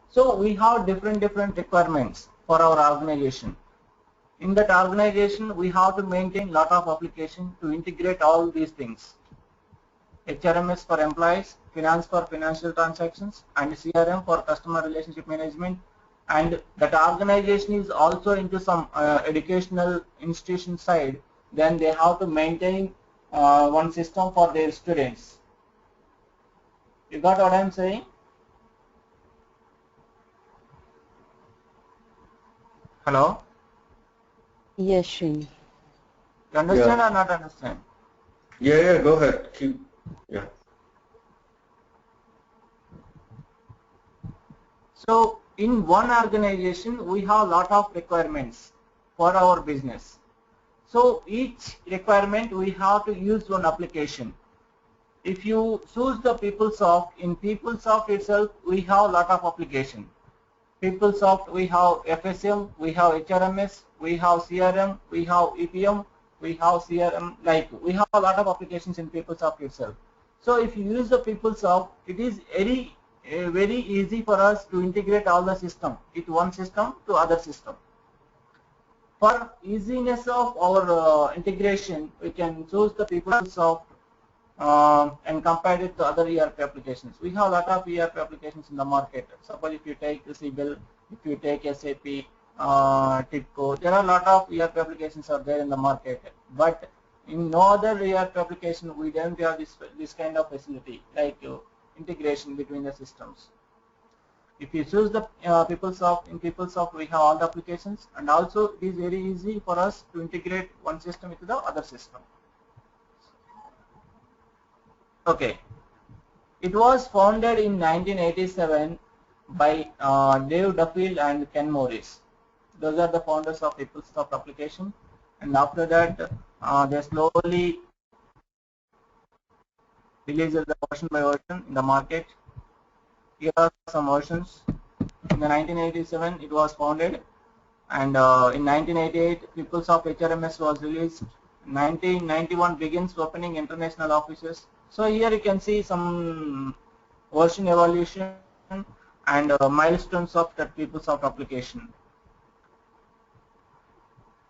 So we have different requirements for our organization. In that organization, we have to maintain lot of application to integrate all these things. HRMS for employees, finance for financial transactions, and CRM for customer relationship management. And that organization is also into some educational institution side, then they have to maintain one system for their students. You got what I am saying? Hello? Yes, Srini. You understand or not understand? Yeah, go ahead. Yeah. So in one organization, we have a lot of requirements for our business. So each requirement, we have to use one application. If you choose the PeopleSoft, in PeopleSoft itself, we have a lot of application. PeopleSoft, we have FSM, we have HRMS, we have CRM, we have EPM, we have CRM, like we have a lot of applications in PeopleSoft itself. So if you use the PeopleSoft, it is very easy for us to integrate all the system, with one system to other system. For easiness of our integration, we can choose the PeopleSoft and compare it to other ERP applications. We have a lot of ERP applications in the market. Suppose if you take Siebel, if you take SAP, TIBCO, there are a lot of ERP applications are there in the market. But in no other ERP application, we don't have this kind of facility, like integration between the systems. If you choose the PeopleSoft, in PeopleSoft we have all the applications, and also it is very easy for us to integrate one system into the other system. Okay, it was founded in 1987 by Dave Duffield and Ken Morris. Those are the founders of PeopleSoft application, and after that they slowly released the version by version in the market. Here are some versions. In the 1987 it was founded, and in 1988 PeopleSoft HRMS was released. 1991 begins opening international offices. So here you can see some version evolution and milestones of that PeopleSoft application.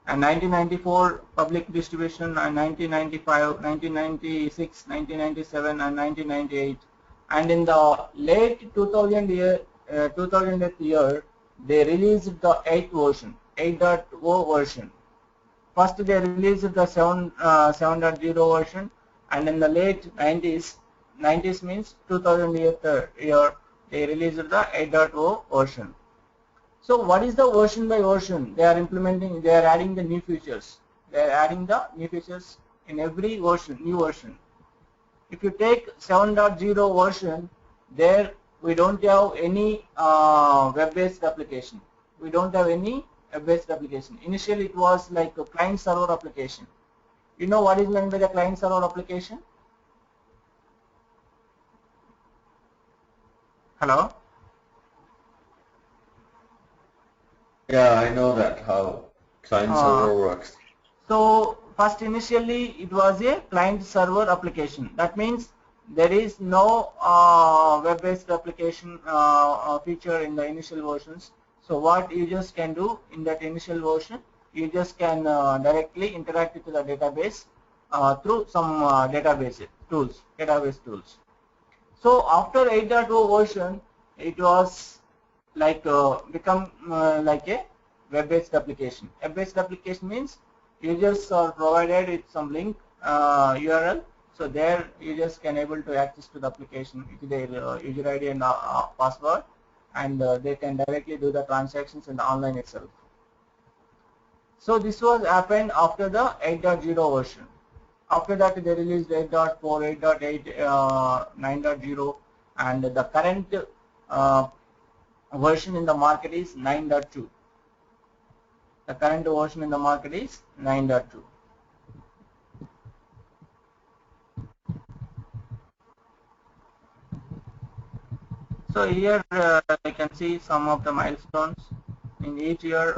And 1994 public distribution, and 1995, 1996, 1997, and 1998. And in the late 2000th year, they released the 8th version, 8.0 version. First they released the 7.0 version, and in the late 90s means 2000 year, they released the 8.0 version. So what is the version by version? They are implementing, they are adding the new features. They are adding the new features in every version, new version. If you take 7.0 version, there we don't have any web-based application. We don't have any web-based application. Initially it was like a client-server application. You know what is meant by the client-server application? Hello? Yeah, I know that, how client-server works. So first initially it was a client-server application. That means there is no web-based application feature in the initial versions. So what you just can do in that initial version, you just can directly interact with the database through some database tools. So after 8.0 version, it was like become like a web-based application. Web-based application means users are provided with some link URL. So there users can able to access to the application with their user ID and password, and they can directly do the transactions in the online itself. So this was happened after the 8.0 version. After that they released 8.4, 8.8, 9.0, and the current version in the market is 9.2. The current version in the market is 9.2. So here you can see some of the milestones. In each year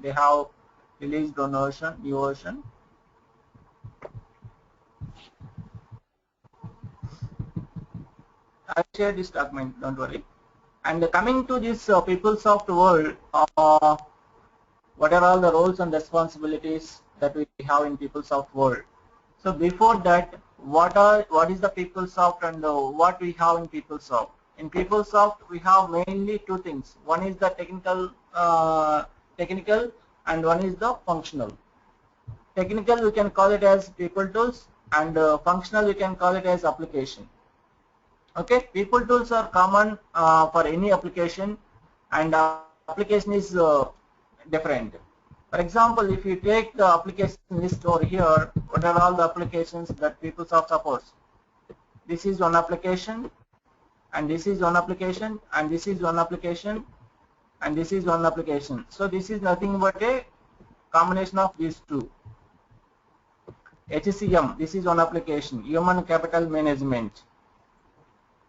they have released one version, new version. I'll share this document, don't worry. And coming to this PeopleSoft world, what are all the roles and responsibilities that we have in PeopleSoft world? So before that, what is the PeopleSoft and what we have in PeopleSoft? In PeopleSoft, we have mainly two things. One is the technical, and one is the functional. Technical, we can call it as people tools, and functional, we can call it as application. Okay, people tools are common for any application, and application is different. For example, if you take the application list over here, what are all the applications that PeopleSoft supports? This is one application, and this is one application, and this is one application, and this is one application. So this is nothing but a combination of these two. HCM, this is one application, Human Capital Management.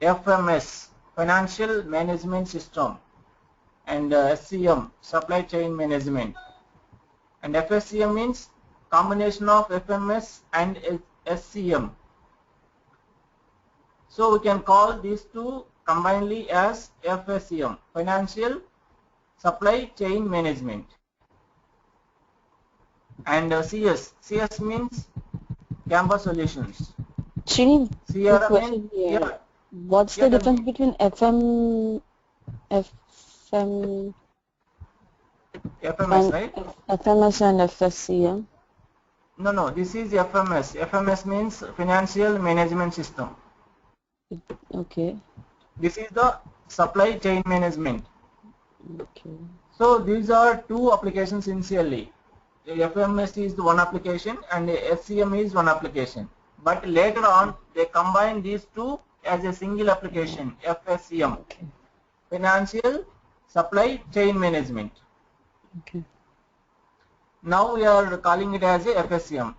FMS, Financial Management System, and SCM, Supply Chain Management. And FSCM means combination of FMS and SCM. So we can call these two combinedly as FSCM, Financial Supply Chain Management. And CS means Campus Solutions. Srini, quick CRM question means, here. yeah, What's the difference between FMS, FMS, right? FMS and FSCM? No, this is FMS. FMS means Financial Management System. Okay. This is the Supply Chain Management. Okay. So these are two applications initially. FMS is the one application and SCM is one application. But later on, they combine these two as a single application, FSCM, Okay. Financial Supply Chain Management. Okay. Now we are calling it as a FSCM.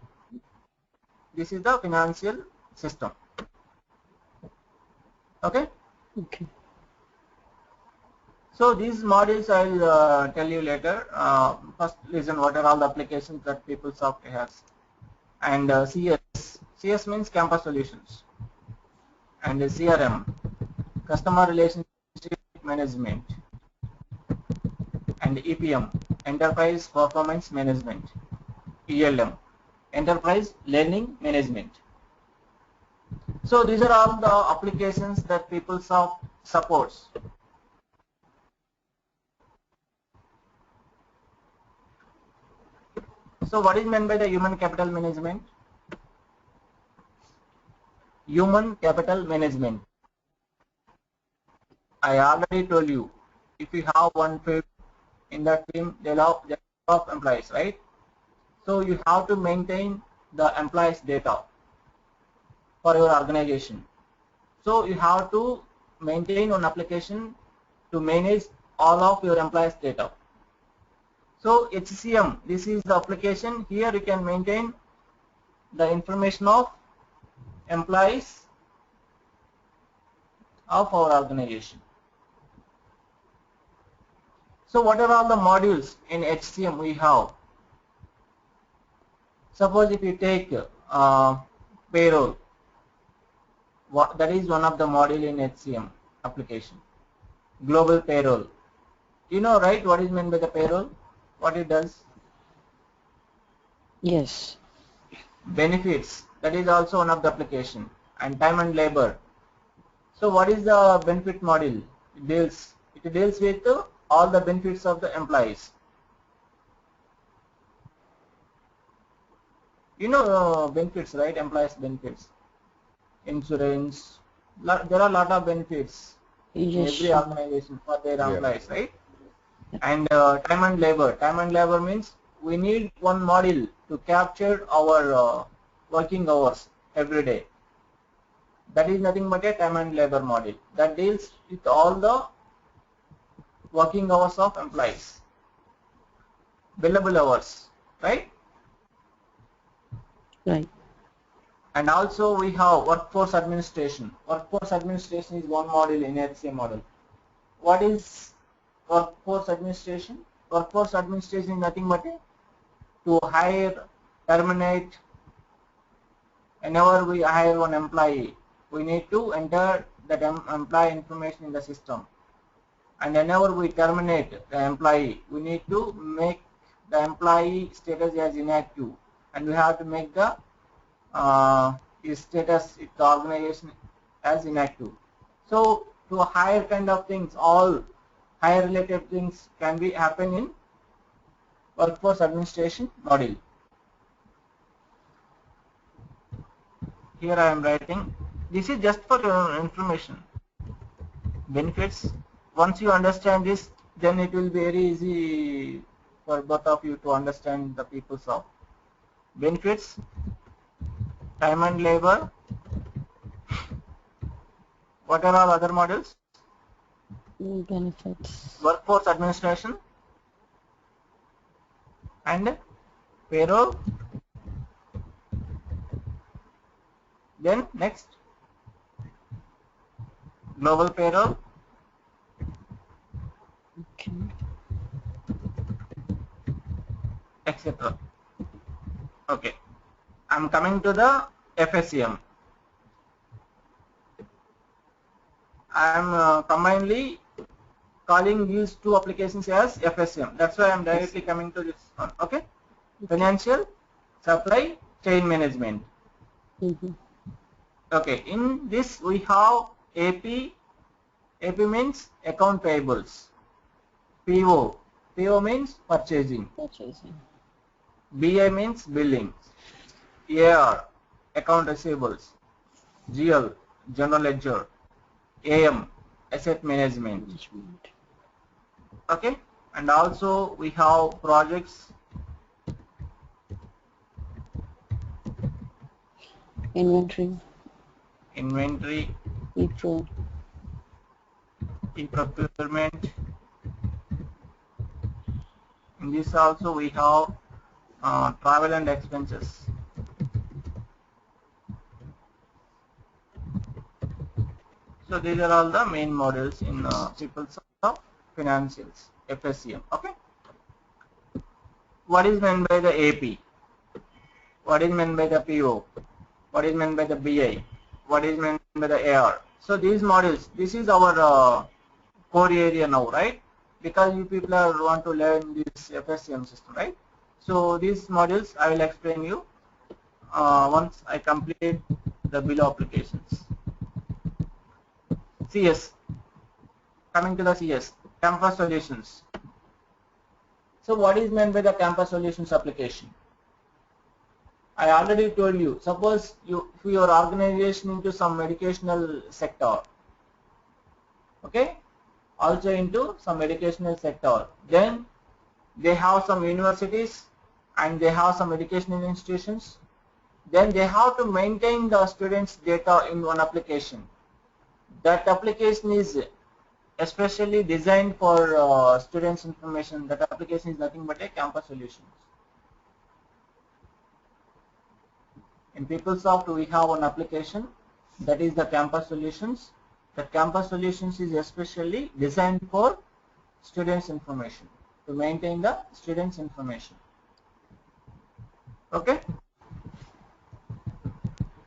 This is the financial system. Okay. Okay. So these modules I will tell you later. First, listen what are all the applications that PeopleSoft has. And CS means Campus Solutions. And CRM, Customer Relationship Management. And EPM, Enterprise Performance Management. ELM, Enterprise Learning Management. So these are all the applications that PeopleSoft supports. So what is meant by the human capital management? Human capital management. I already told you, if you have one field in that team, there are of employees, right? So you have to maintain the employees' data for your organization. So you have to maintain one application to manage all of your employees' data. So HCM, this is the application. Here you can maintain the information of employees of our organization. So what are all the modules in HCM we have? Suppose if you take payroll, that is one of the module in HCM application. Global payroll. You know, right, what is meant by the payroll? What it does? Yes. Benefits, that is also one of the application. And time and labor. So what is the benefit module? It deals with all the benefits of the employees. You know benefits, right? Employees benefits, insurance. There are a lot of benefits in Yes. every organization for their employees, right? And time and labor. Time and labor means we need one module to capture our working hours every day. That is nothing but a time and labor module that deals with all the working hours of employees, billable hours, right? Right. And also we have workforce administration. Workforce administration is one module in HCM model. What is workforce administration? Workforce administration is nothing but to hire, terminate. Whenever we hire one employee, we need to enter that employee information in the system. and whenever we terminate the employee, we need to make the employee status as inactive, and we have to make the his status in the organization as inactive. So to hire kind of things, all hire related things can be happen in workforce administration module. Here I am writing. This is just for your information. Benefits. Once you understand this, then it will be very easy for both of you to understand the peoples of benefits, time and labor. What are all other models? Benefits. Workforce administration and payroll. Then next, global payroll. Okay. Etc. Okay, I'm coming to the FSCM. I'm commonly calling these two applications as FSCM. That's why I'm directly coming to this one. Okay, financial supply chain management. Mm-hmm. Okay, in this we have AP. AP means account payables. PO. PO means purchasing. Purchasing. BI means billing. AR, account receivables. GL, general ledger. AM, asset management. Management. Okay, and also we have projects. Inventory. Inventory, E-pro. e-procurement. In this also we have travel and expenses. So these are all the main models in peoples of financials, FSCM. Okay. What is meant by the AP? What is meant by the PO? What is meant by the BI? What is meant by the AR? So these models, this is our core area now, right? Because you people want to learn this FSCM system, right? So these modules I will explain you once I complete the below applications. CS. Coming to the CS, campus solutions. So what is meant by the campus solutions application? I already told you, suppose if your organization into some educational sector, okay, also into some educational sector, then they have some universities and they have some educational institutions, then they have to maintain the students' data in one application. That application is especially designed for students' information. That application is nothing but a campus solutions. In PeopleSoft, we have one application that is the campus solutions. The campus solutions is especially designed for students' information, to maintain the students' information. Okay?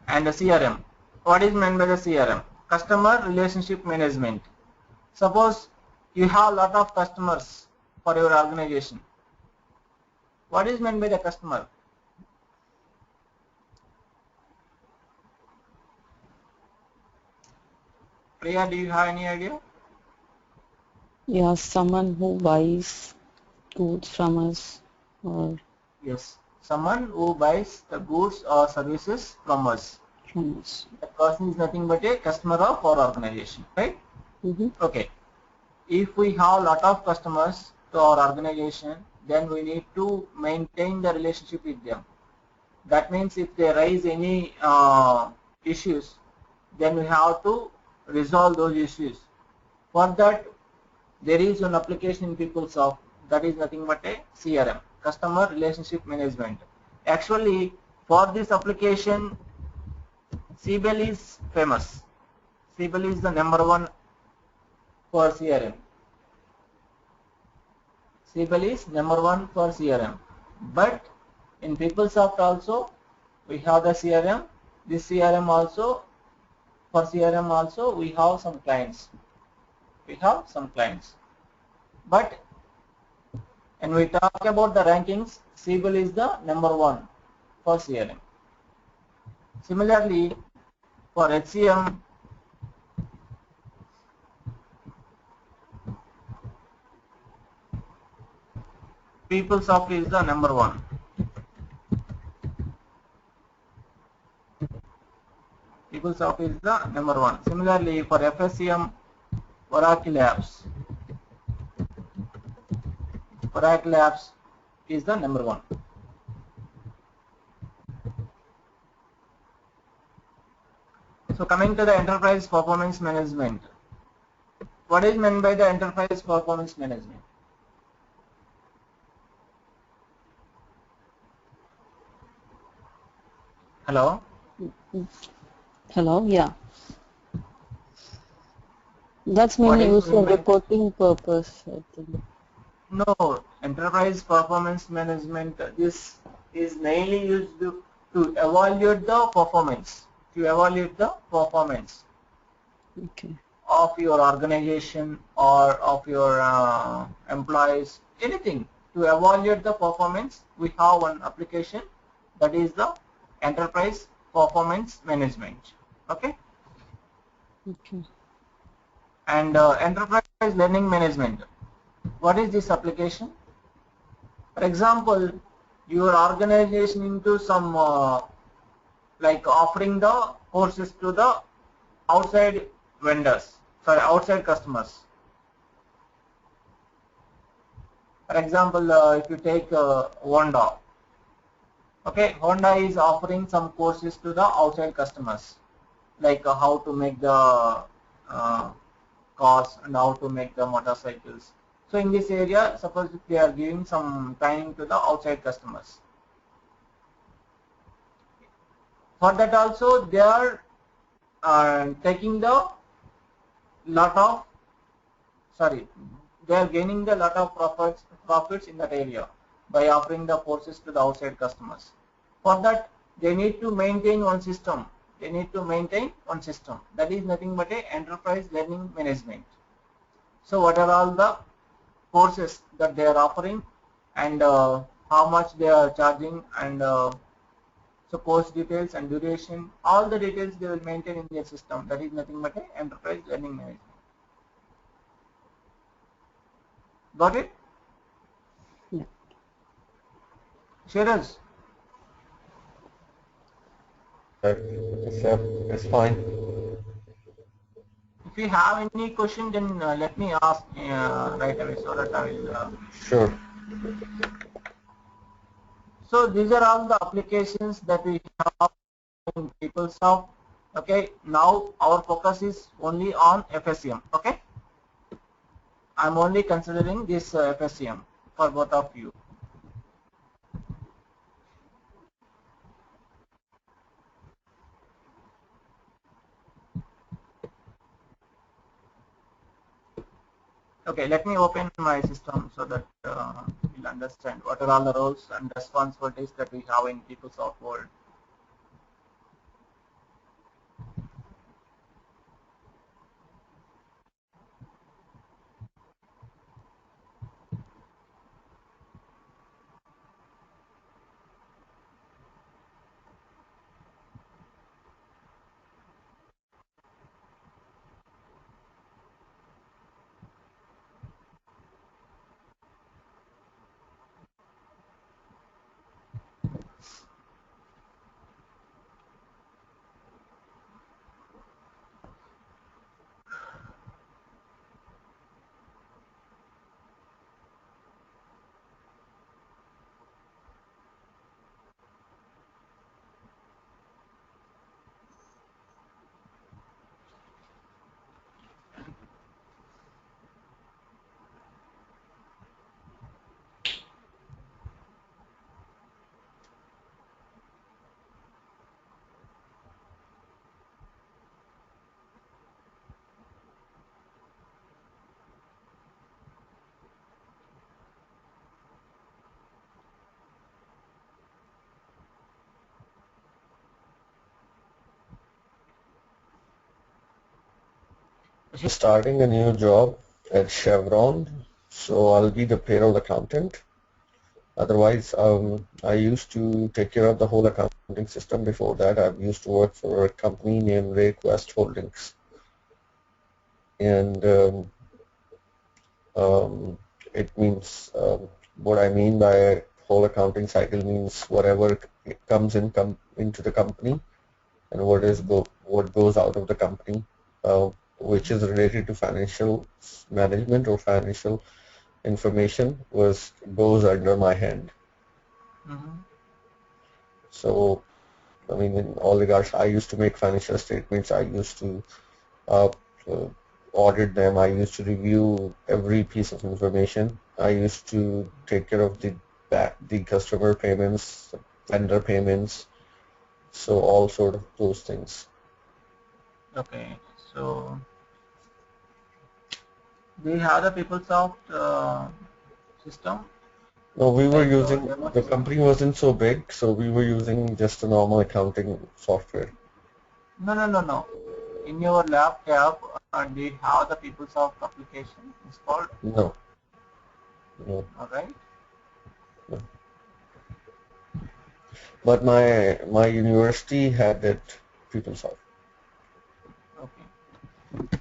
And the CRM. What is meant by the CRM? Customer relationship management. Suppose you have a lot of customers for your organization. What is meant by the customer? Priya, do you have any idea? Yeah, someone who buys goods from us, or Yes, someone who buys the goods or services from us. from us. That person is nothing but a customer of our organization, right? Mm-hmm. Okay. If we have a lot of customers to our organization, then we need to maintain the relationship with them. That means if they raise any issues, then we have to resolve those issues. For that, there is an application in PeopleSoft that is nothing but a CRM, Customer Relationship Management. Actually, for this application, Siebel is famous. Siebel is the #1 for CRM. Siebel is #1 for CRM. But in PeopleSoft also, we have the CRM. This CRM also, for CRM also, we have some clients. We have some clients. But when we talk about the rankings, Siebel is the #1 for CRM. Similarly, for HCM, PeopleSoft is the #1. PeopleSoft is the #1. Similarly, for FSCM, Oracle Apps. Oracle Apps is the #1. So coming to the enterprise performance management. What is meant by the enterprise performance management? Hello? Hello, yeah. That's What mainly is used for meant by reporting purpose, I think. no, enterprise performance management, this is mainly used to evaluate the performance, Okay. of your organization or of your employees, anything. To evaluate the performance, we have one application, that is the enterprise performance management. Okay? Okay. And enterprise learning management. What is this application? For example, your organization into some like offering the courses to the outside vendors, outside customers. For example, if you take Honda, okay, Honda is offering some courses to the outside customers, like how to make the cars and how to make the motorcycles. So in this area, suppose if they are giving some training to the outside customers. For that also, they are taking the lot of, they are gaining the lot of profits in that area by offering the courses to the outside customers. For that, they need to maintain one system. That is nothing but a enterprise learning management. So what are all the courses that they are offering, and how much they are charging, and so course details and duration, all the details they will maintain in their system. That is nothing but a enterprise learning management. Got it? Yeah. Shiraz? It's fine. If you have any question, then let me ask right away so that I will. Sure. So these are all the applications that we have in PeopleSoft. Okay, now our focus is only on FSCM. Okay, I'm only considering this FSCM for both of you. Okay, let me open my system so that you'll understand what are all the roles and responsibilities that we have in PeopleSoft world. Starting a new job at Chevron So I'll be the payroll accountant. Otherwise, I used to take care of the whole accounting system. Before that, I used to work for a company named Rayquest Holdings. And it means, what I mean by whole accounting cycle means whatever comes into the company and what goes out of the company, which is related to financial management or financial information goes under my hand. Mm-hmm. So, I mean, in all regards, I used to make financial statements. I used to uh, uh, audit them. I used to review every piece of information. I used to take care of the customer payments, vendor payments, so all sort of those things. Okay, so do you have the PeopleSoft system? No, we were Like using, demo the system? company wasn't so big, so we were using just a normal accounting software. No. In your laptop, do you have the PeopleSoft application installed? No, no, All right. no. But my university had that PeopleSoft. Okay.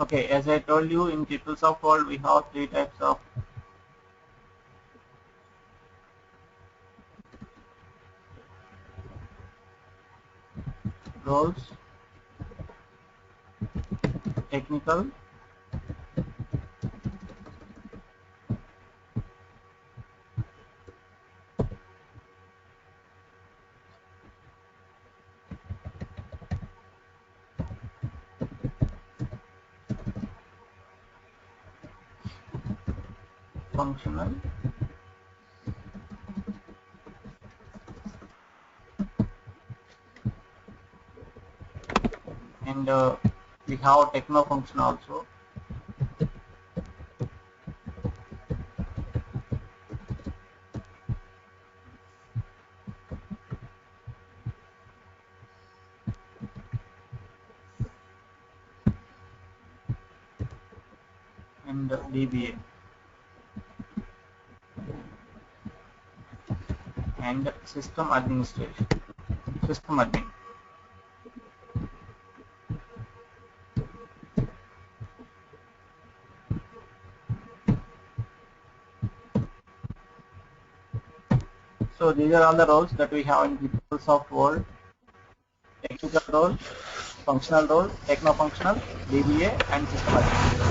Okay, as I told you, in PeopleSoft world, we have three types of roles: technical, functional, and we have techno-function also. And DBA and system administration, system admin. So these are all the roles that we have in PeopleSoft world: technical role, functional role, techno-functional, DBA, and system admin.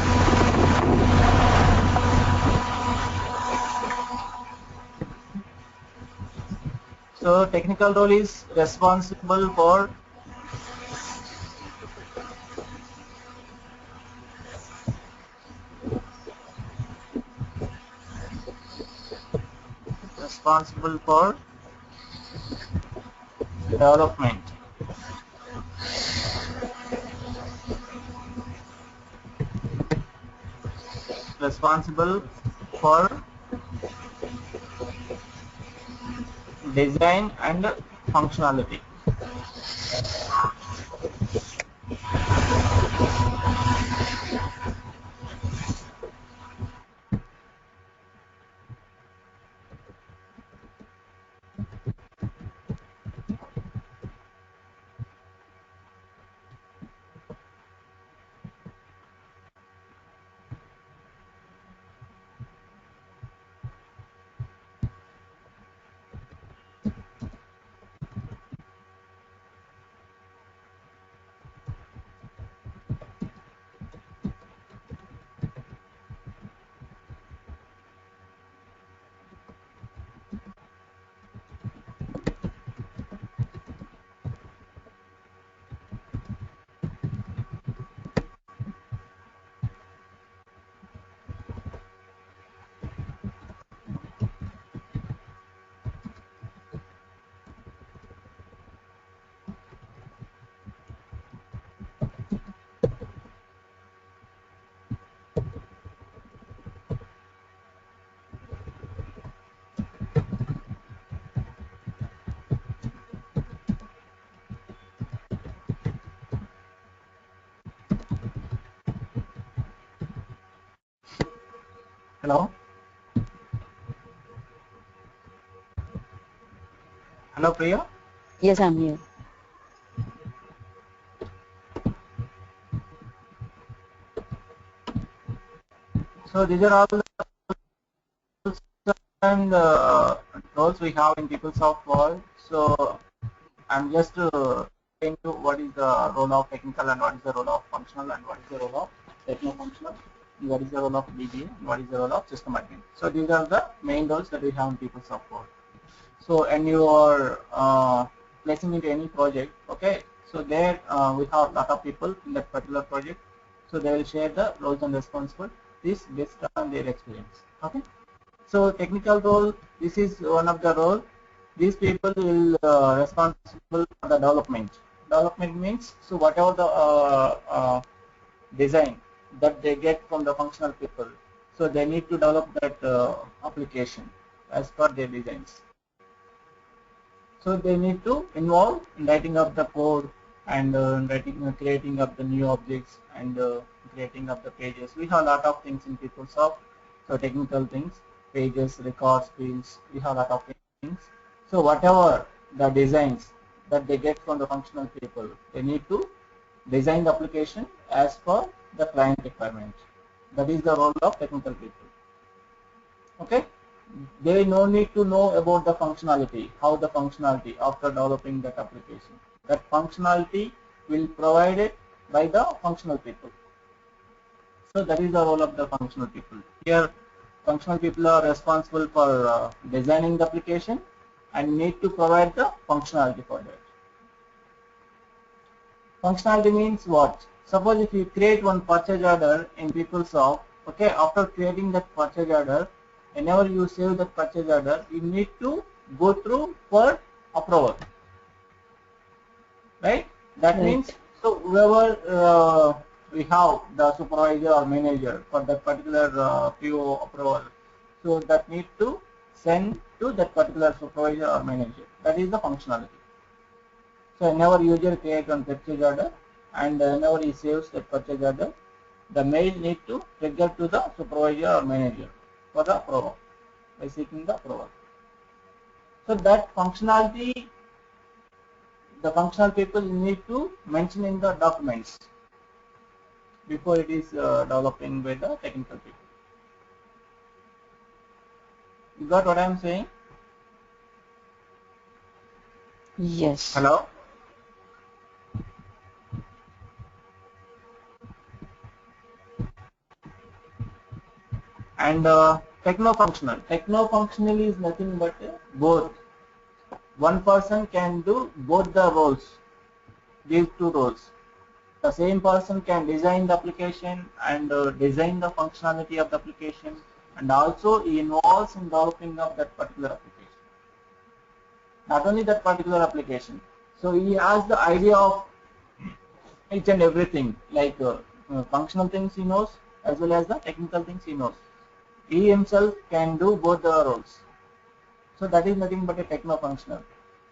So technical role is responsible for development, responsible for design and functionality. Hello? Hello, Priya? Yes, I'm here. So these are all the and roles we have in PeopleSoft World. So I'm just saying you what is the role of technical and what is the role of functional and what is the role of techno-functional, and what is the role of DBA and what is the role of system admin. So these are the main roles that we have in PeopleSoft World. So and you are placing into any project, okay? So there we have a lot of people in that particular project. So they will share the roles and responsibilities based on their experience, okay? So technical role, this is one of the role. These people will responsible for the development. Development means so whatever the design that they get from the functional people. So they need to develop that application as per their designs. So they need to involve in writing up the code and creating up the new objects and creating up the pages. We have a lot of things in PeopleSoft. So technical things, pages, records, fields, we have a lot of things. So whatever the designs that they get from the functional people, they need to design the application as per the client requirement. That is the role of technical people. Okay? They no need to know about the functionality, how the functionality after developing that application. That functionality will provided by the functional people. So that is the role of the functional people. Here, functional people are responsible for designing the application and need to provide the functionality for that. Functionality means what? Suppose if you create one purchase order in PeopleSoft, okay, after creating that purchase order, whenever you save that purchase order, you need to go through for approval, right? That Right. means, so whoever we have the supervisor or manager for that particular PO approval, so that need to send to that particular supervisor or manager. That is the functionality. So whenever user creates one purchase order and whenever he saves that purchase order, the mail need to trigger to the supervisor or manager for the approval by seeking the approval. So that functionality, the functional people need to mention in the documents before it is developing by the technical people. You got what I am saying? Yes. Hello? And techno-functional. Techno-functional is nothing but both. One person can do both the roles, these two roles. The same person can design the application and design the functionality of the application, and also he involves in developing of that particular application. Not only that particular application. So he has the idea of each and everything, like functional things he knows as well as the technical things he knows. He himself can do both the roles. So that is nothing but a techno-functional.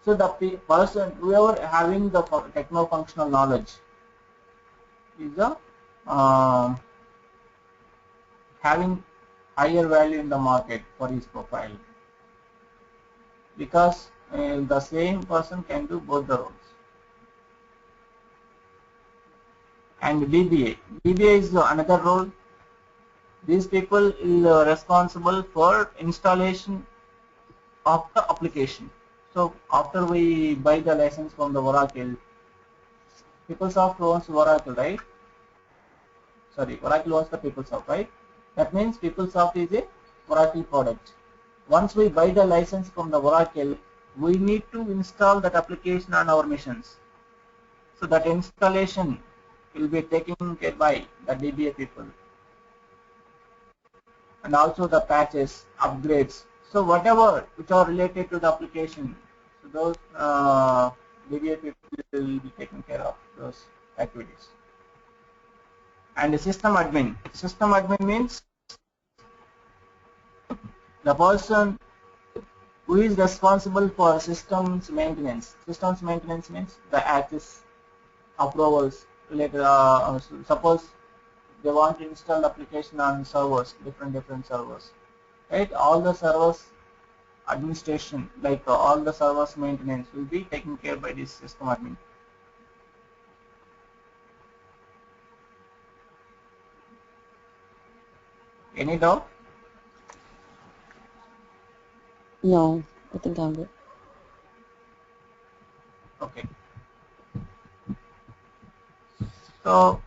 So the person, whoever having the techno-functional knowledge is a having higher value in the market for his profile, because the same person can do both the roles. And DBA is another role. These people are responsible for installation of the application. So after we buy the license from the Oracle, PeopleSoft owns Oracle, right? Sorry, Oracle owns the PeopleSoft, right? That means PeopleSoft is a Oracle product. Once we buy the license from the Oracle, we need to install that application on our machines. So that installation will be taken care by the DBA people. And also the patches, upgrades. So whatever which are related to the application, so those DBA people will be taking care of those activities. And the system admin. System admin means the person who is responsible for systems maintenance. Systems maintenance means the access approvals related. Suppose they want to install application on servers, different servers, right? All the servers administration, like all the servers maintenance will be taken care by this system admin. Any doubt? No, I think I'm good. Okay. So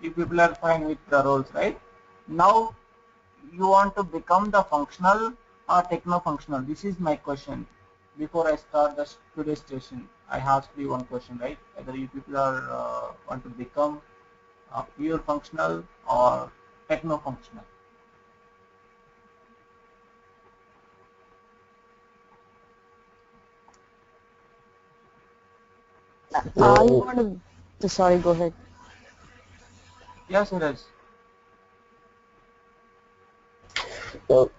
you people are fine with the roles, right? Now you want to become the functional or techno-functional? This is my question. Before I start the today's session, I asked you one question, right? Whether you people are want to become pure functional or techno-functional. I want to. Sorry, go ahead. Yes, it is. Well,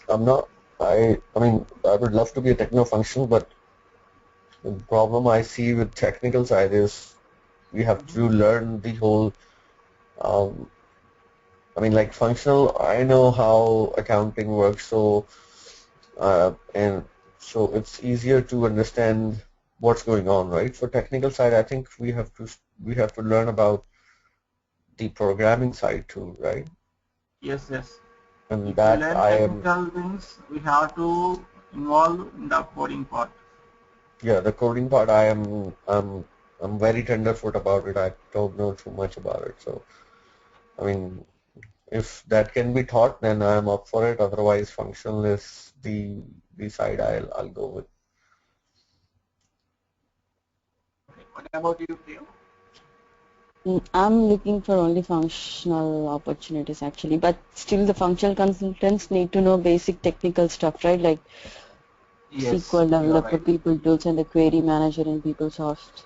I'm not. I mean, I would love to be a techno-functional, but the problem I see with technical side is we have to learn the whole. Um, I mean, like functional. I know how accounting works, so and so it's easier to understand what's going on, right? For technical side, I think we have to learn about the programming side too, right? Yes, yes. And If you that learn I am. technical things, we have to involve in the coding part. Yeah, the coding part, I'm very tenderfoot about it. I don't know too much about it. So, I mean, if that can be taught, then I'm up for it. Otherwise, functional is the side I'll go with. Okay. What about you, Priya? I'm looking for only functional opportunities actually, but still the functional consultants need to know basic technical stuff, right? Like Yes, SQL you are developer, right. people tools, and the query manager in PeopleSoft.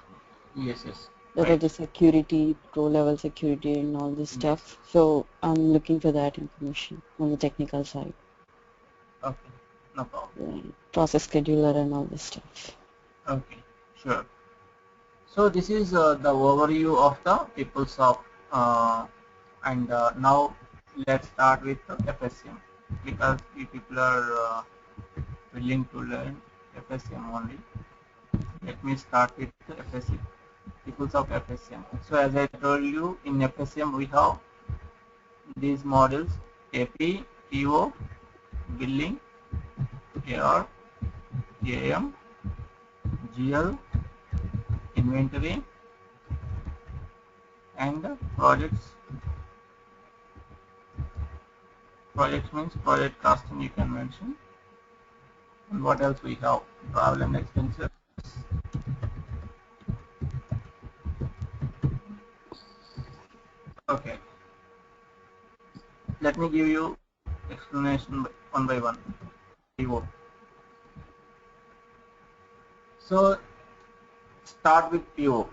Yes, yes, That are right. the security, pro level security, and all this Yes. stuff. So I'm looking for that information on the technical side. Okay, no problem. Process scheduler and all this stuff. Okay, sure. So this is the overview of the PeopleSoft, and now let's start with the FSM because you people are willing to learn FSM only. Let me start with the FSM, PeopleSoft FSM. So as I told you, in FSM we have these models: AP, PO, billing, AR, AM, GL, inventory, and projects. Projects means project costing you can mention. And what else we have? Travel and expenses. Okay. Let me give you explanation one by one. PO. So start with PO.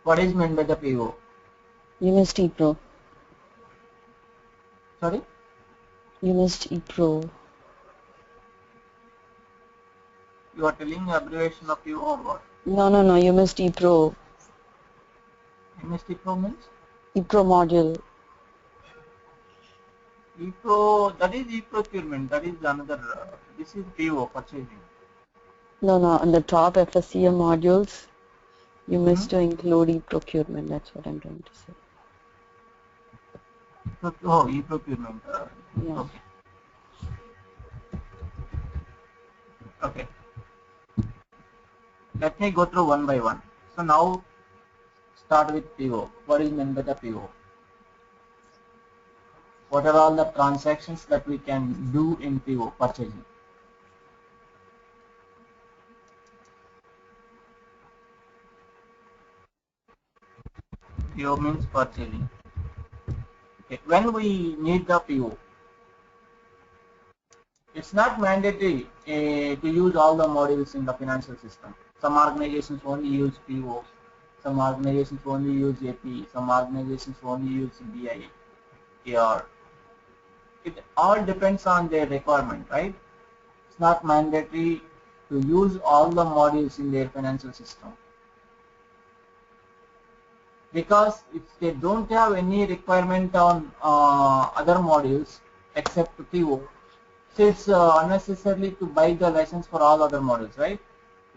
What is meant by the PO? You must ePro. Sorry? You must ePro. You are telling abbreviation of PO or what? No. You must ePro. MST Pro means? ePro module. E-Pro, that is e-procurement. That is another. This is PO, purchasing. No. On the top FSCM modules, you must include e-procurement. That's what I'm trying to say. Oh, e-procurement. Yeah. Okay. Okay. Let me go through one by one. So now start with PO. What is meant by the PO? What are all the transactions that we can do in PO purchasing? PO means purchasing. Okay. When we need the PO, it's not mandatory to use all the modules in the financial system. Some organizations only use PO, some organizations only use AP, some organizations only use BI, AR. It all depends on their requirement, right? It's not mandatory to use all the modules in their financial system. because if they don't have any requirement on other modules except PO, so it's unnecessarily to buy the license for all other modules, right?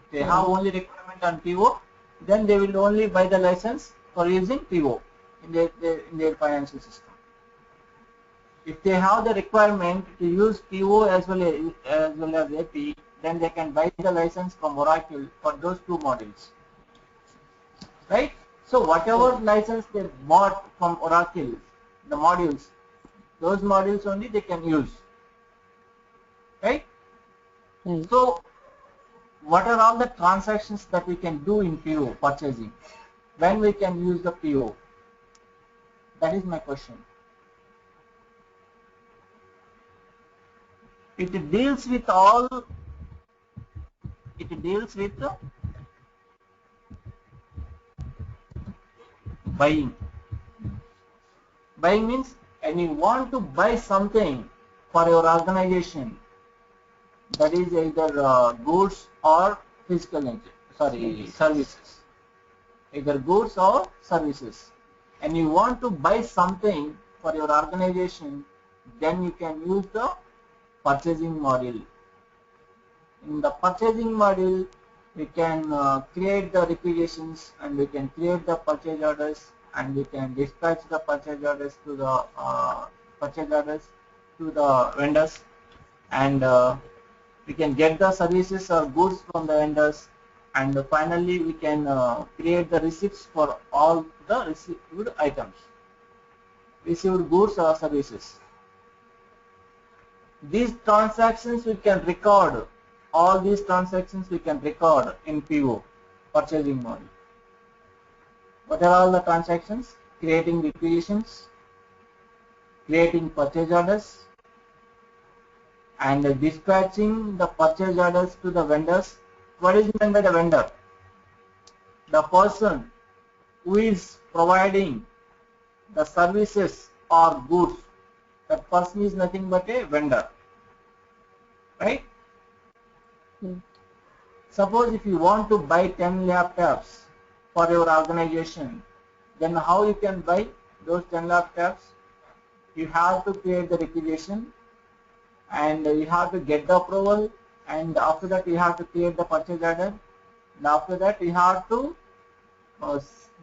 If they have only requirement on PO, then they will only buy the license for using PO in their financial system. If they have the requirement to use PO as well as AP, then they can buy the license from Oracle for those two modules, right? So whatever license they bought from Oracle, the modules, those modules only they can use, right? So what are all the transactions that we can do in PO purchasing? When we can use the PO? That is my question. It deals with buying. Buying means when you want to buy something for your organization, that is either goods or services. Either goods or services. And you want to buy something for your organization, then you can use the purchasing module. In the purchasing module, we can create the requisitions, and we can create the purchase orders, and we can dispatch the purchase orders to the vendors, and we can get the services or goods from the vendors, and finally we can create the receipts for all the received items, received goods or services. These transactions we can record. All these transactions we can record in PO, purchasing module. What are all the transactions? Creating requisitions, creating purchase orders, and dispatching the purchase orders to the vendors. What is meant by the vendor? The person who is providing the services or goods. That person is nothing but a vendor, right? Suppose if you want to buy 10 laptops for your organization, then how you can buy those 10 laptops? You have to create the requisition, and you have to get the approval, and after that you have to create the purchase order, and after that you have to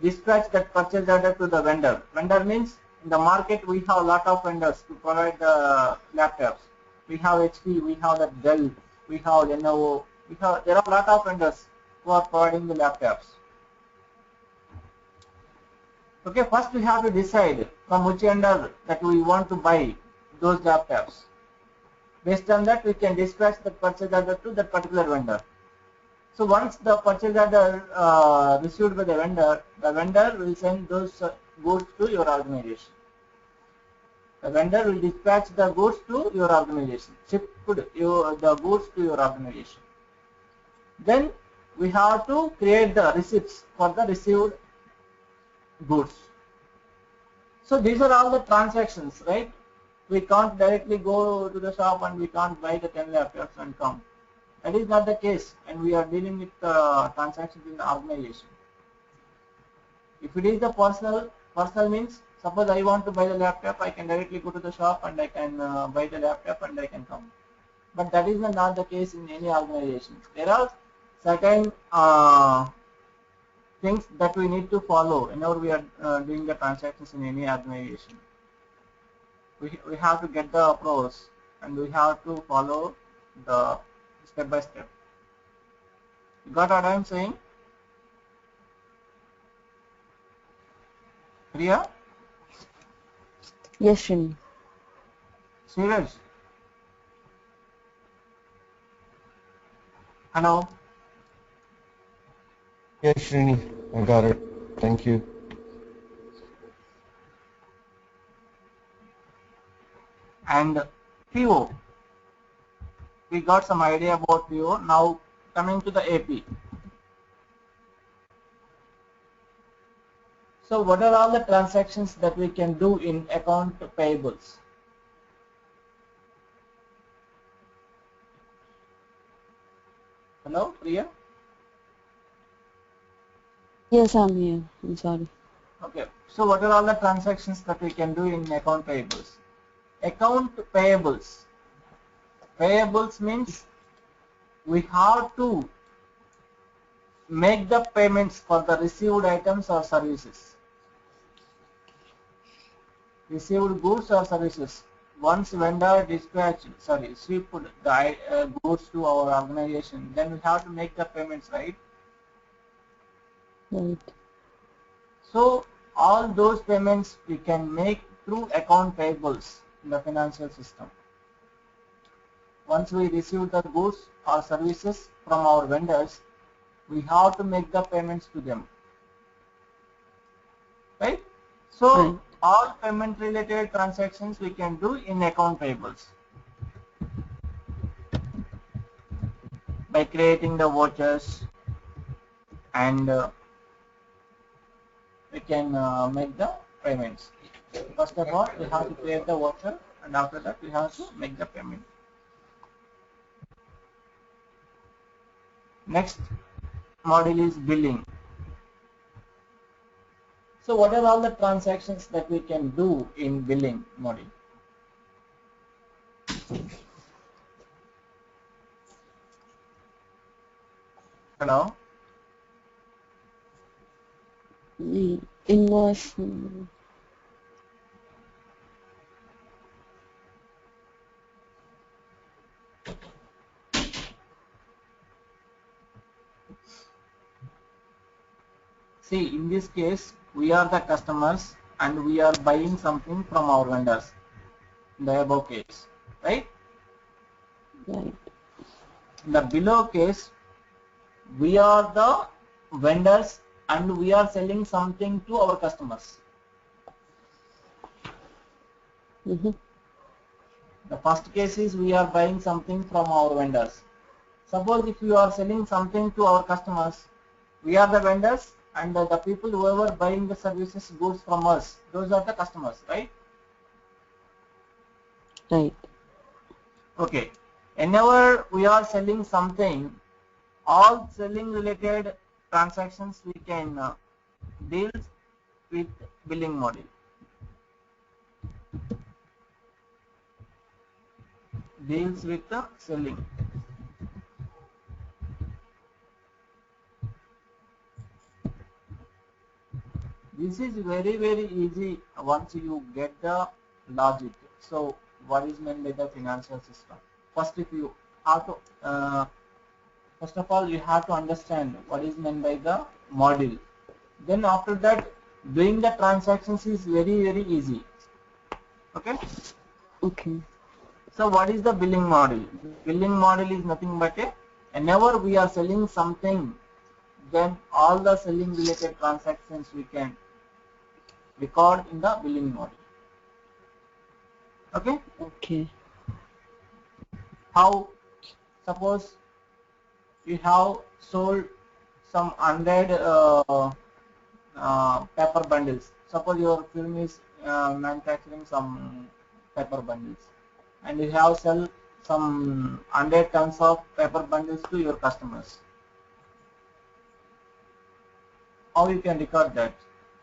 dispatch that purchase order to the vendor. Vendor means in the market we have a lot of vendors to provide the laptops. We have HP, we have the Dell, we have Lenovo, there are a lot of vendors who are providing the laptops. Okay, first we have to decide from which vendor that we want to buy those laptops. Based on that, we can dispatch the purchase order to that particular vendor. So once the purchase order received by the vendor will send those goods to your organization. The vendor will dispatch the goods to your organization, ship the goods to your organization. Then we have to create the receipts for the received goods. So these are all the transactions, right? We can't directly go to the shop and we can't buy the 10 laptops and come. That is not the case, and we are dealing with transactions in the organization. If it is the personal means, suppose I want to buy the laptop, I can directly go to the shop and I can buy the laptop and I can come. But that is not the case in any organization. There are certain things that we need to follow whenever we are doing the transactions in any organization. We have to get the approvals, and we have to follow the step by step. You got what I am saying? Priya? Yes, Srini. Suraj? Hello? Yes, Srini, I got it. Thank you. And PO. We got some idea about PO. Now coming to the AP. So what are all the transactions that we can do in account payables? Hello, Priya? Yes, I'm here. I'm sorry. Okay, so what are all the transactions that we can do in account payables? Account payables. Payables means we have to make the payments for the received items or services. Received goods or services. Once vendor shipped the goods to our organization, then we have to make the payments, right? Right. So all those payments we can make through account payables in the financial system. Once we receive the goods or services from our vendors, we have to make the payments to them, right? So Right. all payment related transactions we can do in account payables by creating the vouchers, and we can make the payments. First of all, we have to create the voucher, and after that we have to make the payment. Next module is billing. So what are all the transactions that we can do in billing module? Hello? Invoice. See, in this case, we are the customers and we are buying something from our vendors in the above case, right? Right. In the below case, we are the vendors and we are selling something to our customers. Mm-hmm. The first case is we are buying something from our vendors. Suppose if you are selling something to our customers, we are the vendors and the people who are buying the services goods from us, those are the customers, right? Right. Okay. Whenever we are selling something, all selling related transactions we can deal with billing model. Deals with the selling. This is very easy once you get the logic. So what is meant by the financial system? First, if you have to, first of all, you have to understand what is meant by the model. Then after that, doing the transactions is very easy. Okay. Okay. So what is the billing model? Billing model is nothing but whenever we are selling something, then all the selling related transactions we can record in the billing model. Okay? Okay. How? Suppose you have sold some 100 paper bundles. Suppose your firm is manufacturing some paper bundles, and you have sell some 100 tons of paper bundles to your customers. How you can record that?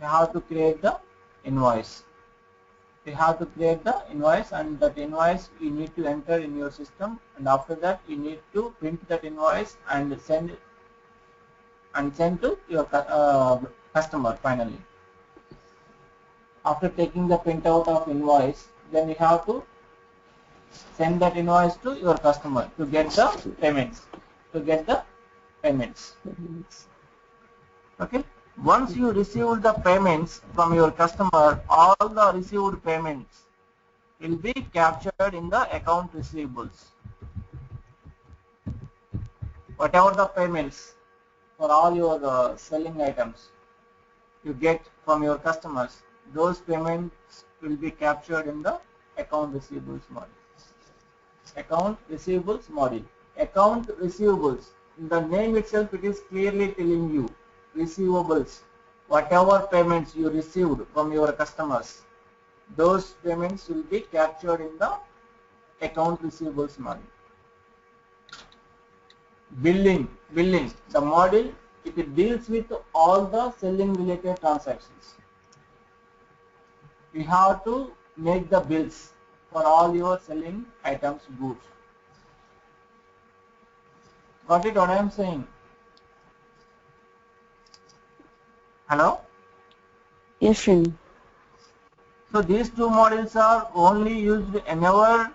You have to create the invoice. You have to create the invoice, and that invoice you need to enter in your system, and after that you need to print that invoice and send to your customer finally. After taking the printout of invoice, then you have to send that invoice to your customer to get the payments. Okay. Once you receive the payments from your customer, all the received payments will be captured in the account receivables. Whatever the payments for all your selling items you get from your customers, those payments will be captured in the account receivables model. Account receivables model. Account receivables. In the name itself, it is clearly telling you receivables. Whatever payments you received from your customers, those payments will be captured in the account receivables model. Billing. The model, it deals with all the selling related transactions. you have to make the bills for all your selling items, goods. Got it what I am saying? Hello? Yes, Srini. So these two models are only used whenever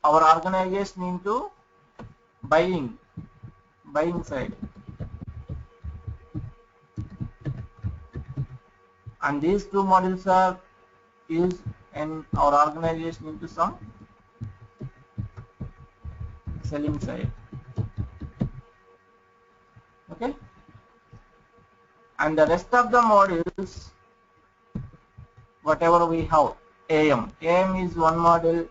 our organization into buying side, and these two models are used in our organization into some selling side. Okay, and the rest of the models, whatever we have, AM is one model.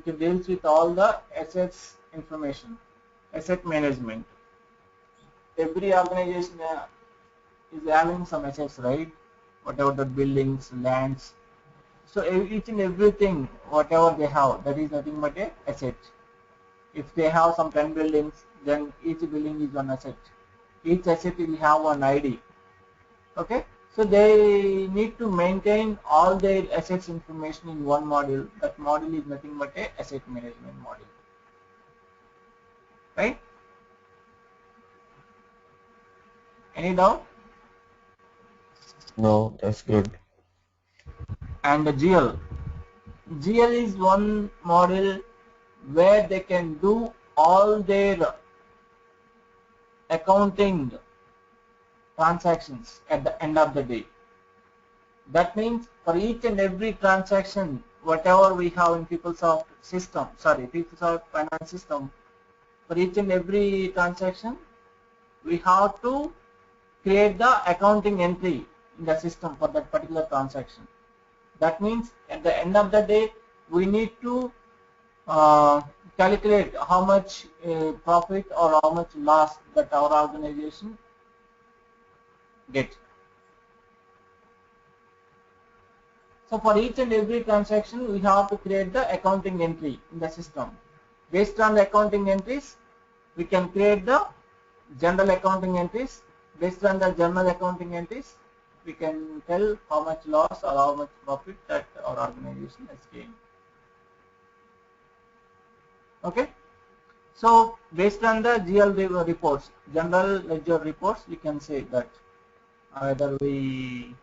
It deals with all the assets information, asset management. Every organization is having some assets, right? Whatever the buildings, lands. So each and everything, whatever they have, that is nothing but a asset. If they have some 10 buildings, then each building is one asset. Each asset will have one ID. Okay, so they need to maintain all their assets information in one module. That module is nothing but a asset management module, right? Any doubt? No, that's good. And the GL is one model where they can do all their accounting transactions at the end of the day. That means for each and every transaction, whatever we have in PeopleSoft system, PeopleSoft finance system, for each and every transaction, we have to create the accounting entry in the system for that particular transaction. That means at the end of the day, we need to calculate how much profit or how much loss that our organization gets. So for each and every transaction, we have to create the accounting entry in the system. Based on the accounting entries, we can create the general accounting entries. Based on the general accounting entries, we can tell how much loss or how much profit that our organization has gained. Okay. So based on the GL reports, general ledger reports, we can say that either we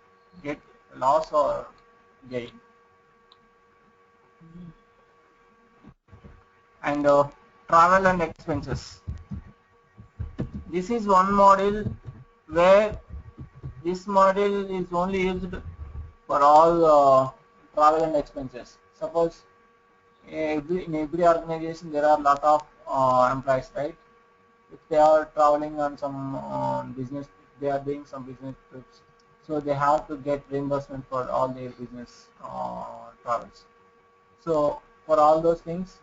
get loss or gain. And travel and expenses. This is one model where this model is only used for all travel and expenses. Suppose in every organization there are a lot of employees, right? If they are traveling on some business, they are doing some business trips, so they have to get reimbursement for all their business travels. So for all those things,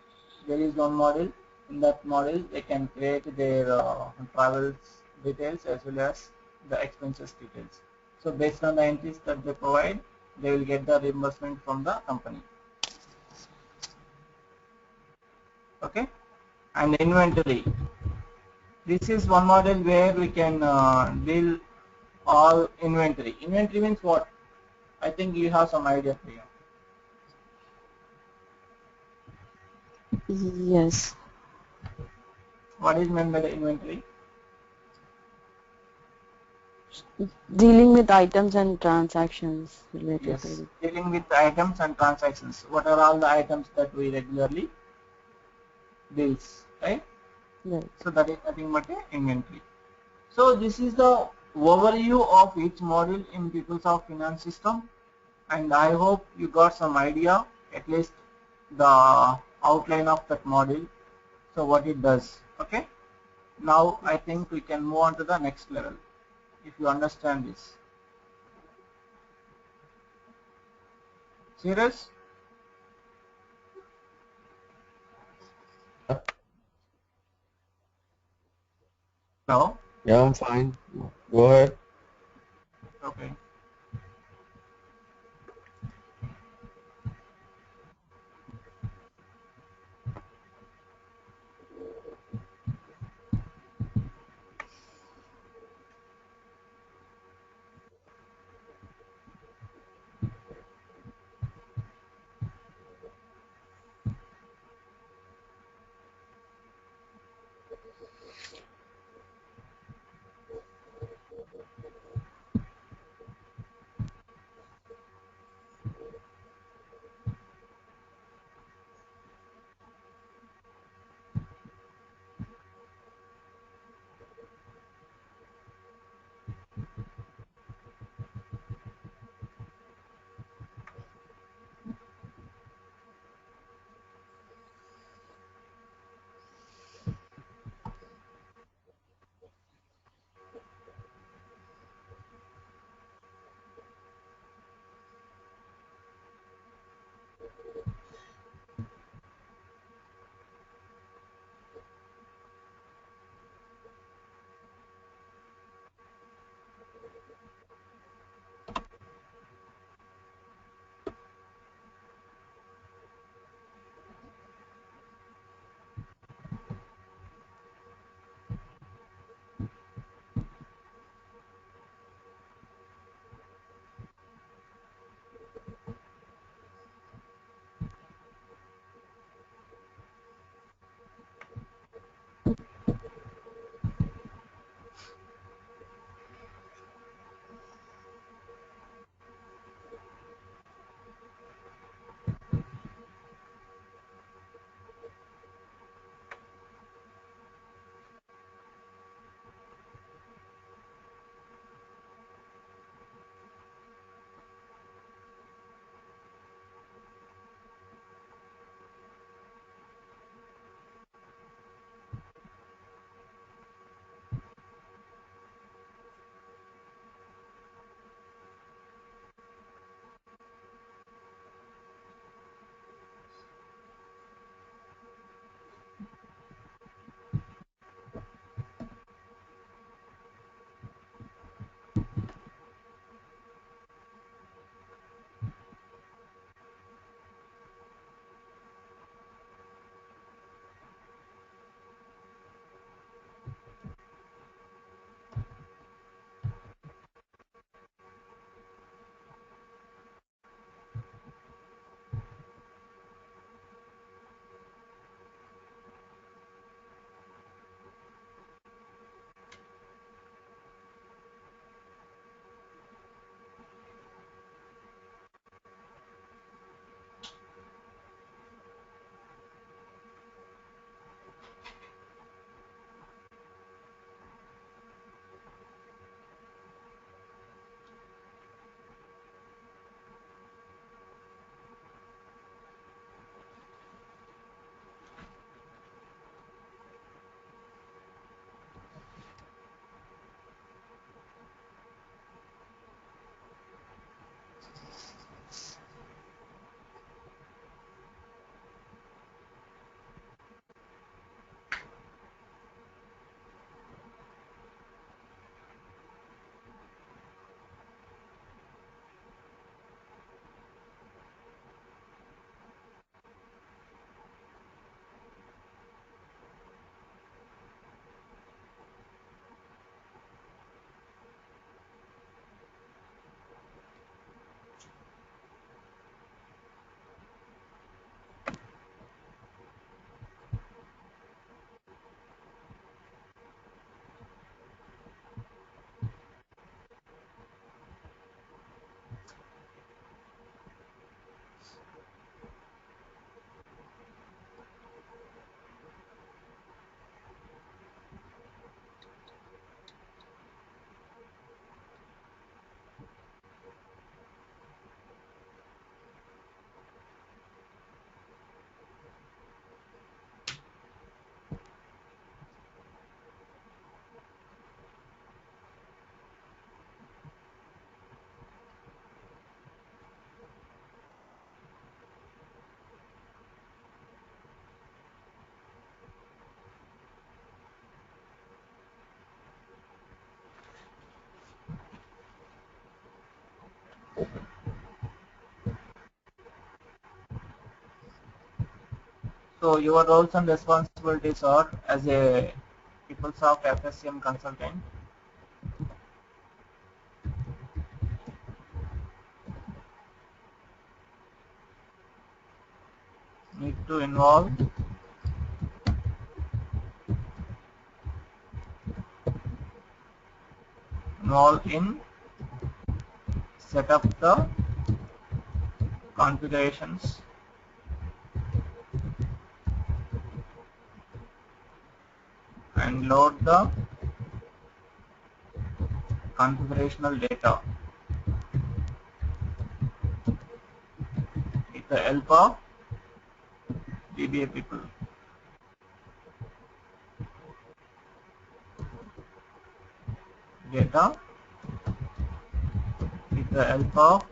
there is one model. In that model, they can create their travel details as well as the expenses details. So based on the entries that they provide, they will get the reimbursement from the company. Okay, and inventory. This is one model where we can deal all inventory. Inventory means what? I think you have some idea here. Yes. What is meant by the inventory? Dealing with items and transactions related Yes, to it. dealing with items and transactions. What are all the items that we regularly deals, right? Right. So that is nothing but a inventory. So this is the overview of each module in PeopleSoft Finance System, and I hope you got some idea, at least the outline of that module, so what it does. Okay, now I think we can move on to the next level if you understand this. Serious? No? Yeah, I'm fine. Go ahead. Okay. So your roles and responsibilities are as a PeopleSoft FSCM consultant. Need to involve in set up the configurations and load the configurational data with the help of DBA people. Data with the help of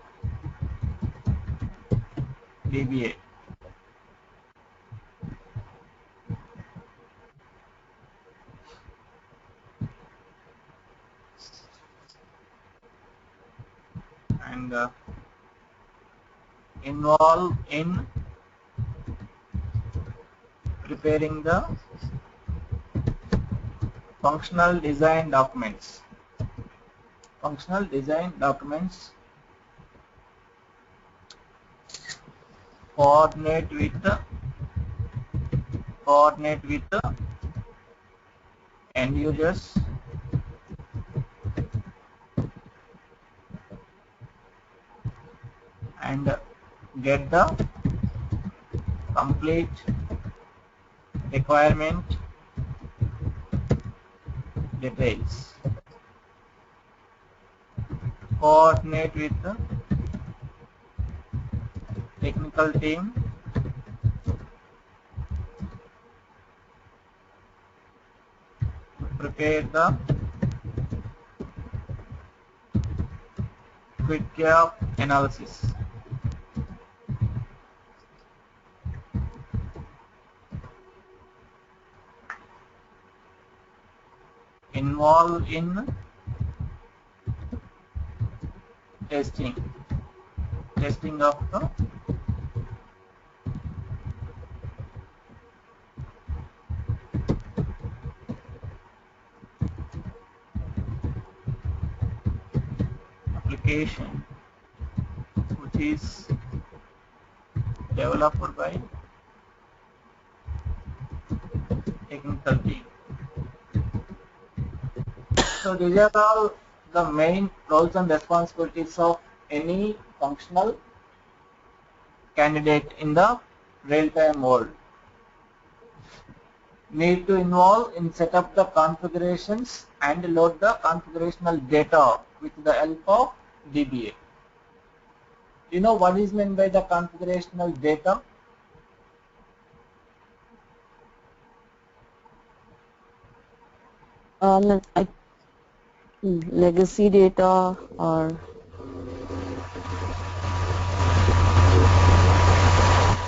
DBA. And involve in preparing the functional design documents. Functional design documents coordinate with the end users and get the complete requirement details. Coordinate with the technical team to prepare the quick gap analysis. Involve in testing of the application which is developed by technical team. So these are all the main roles and responsibilities of any functional candidate in the real-time world. Need to involve in set up the configurations and load the configurational data with the help of DBA. You know what is meant by the configurational data? Legacy data or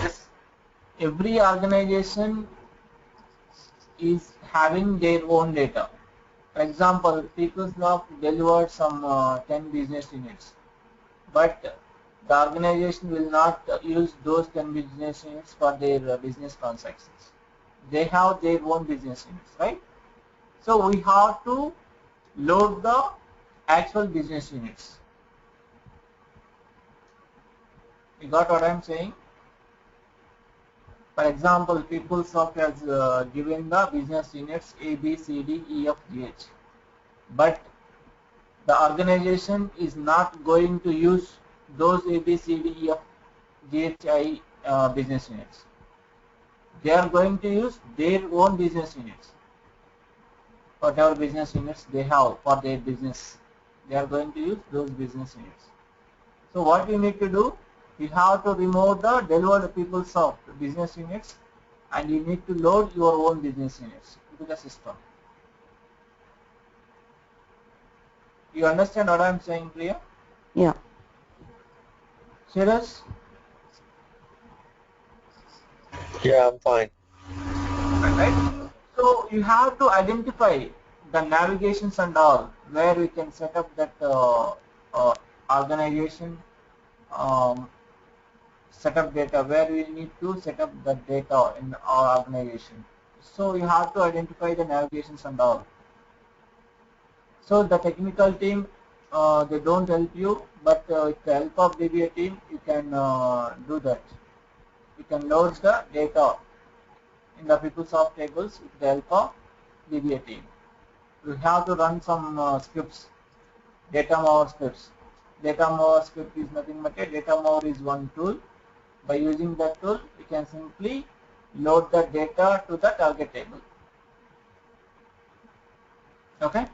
yes, every organization is having their own data. For example, PeopleSoft delivered some 10 business units, but the organization will not use those 10 business units for their business transactions. They have their own business units, right? So we have to load the actual business units. You got what I am saying? For example, PeopleSoft has given the business units A, B, C, D, E, F, G, H. But the organization is not going to use those A, B, C, D, E, F, G, H, I business units. They are going to use their own business units. Whatever business units they have for their business, they are going to use those business units. So what you need to do, you have to remove the delivered PeopleSoft business units and you need to load your own business units into the system. You understand what I am saying, Priya? yeah. Serious? Yeah, I'm fine. Right? So you have to identify the navigations and all where we can set up that organization set up data, where we need to set up the data in our organization. So you have to identify the navigations and all. So the technical team, they don't help you, but with the help of DBA team, you can do that. You can load the data in the PeopleSoft tables with the help of DBA team. You have to run some scripts, data mover scripts. Data mover script is nothing but a data mover is one tool. By using that tool, you can simply load the data to the target table. Okay?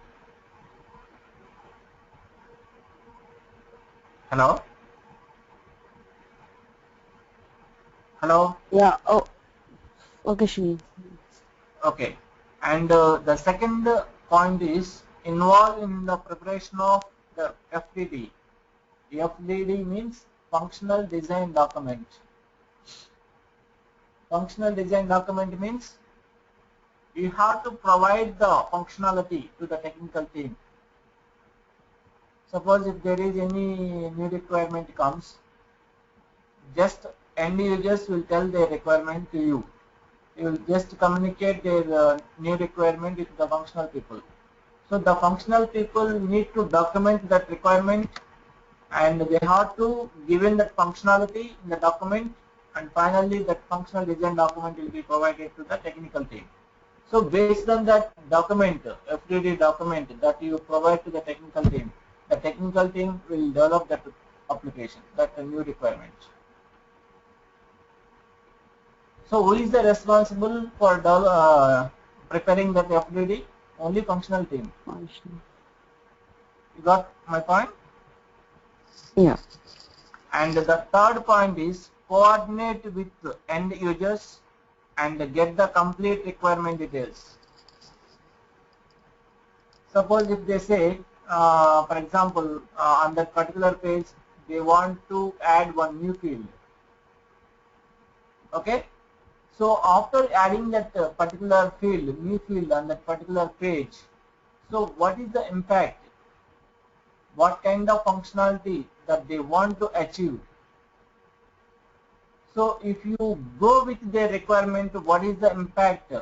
Hello? Hello? Yeah. Oh, okay, Shri. Okay. And the second point is involved in the preparation of the FDD. FDD means functional design document. Functional design document means you have to provide the functionality to the technical team. Suppose if there is any new requirement comes, just end users will tell their requirement to you. You will just communicate their new requirement with the functional people. So the functional people need to document that requirement, and they have to given that functionality in the document, and finally that functional design document will be provided to the technical team. So based on that document, FDD document that you provide to the technical team will develop that application, that new requirement. So who is the responsible for preparing that FDD? Only functional team. You got my point? Yeah. And the third point is coordinate with end users and get the complete requirement details. Suppose if they say, for example, on that particular page, they want to add one new field. Okay? So after adding that particular field, new field on that particular page, so what is the impact? What kind of functionality that they want to achieve? So if you go with their requirement, what is the impact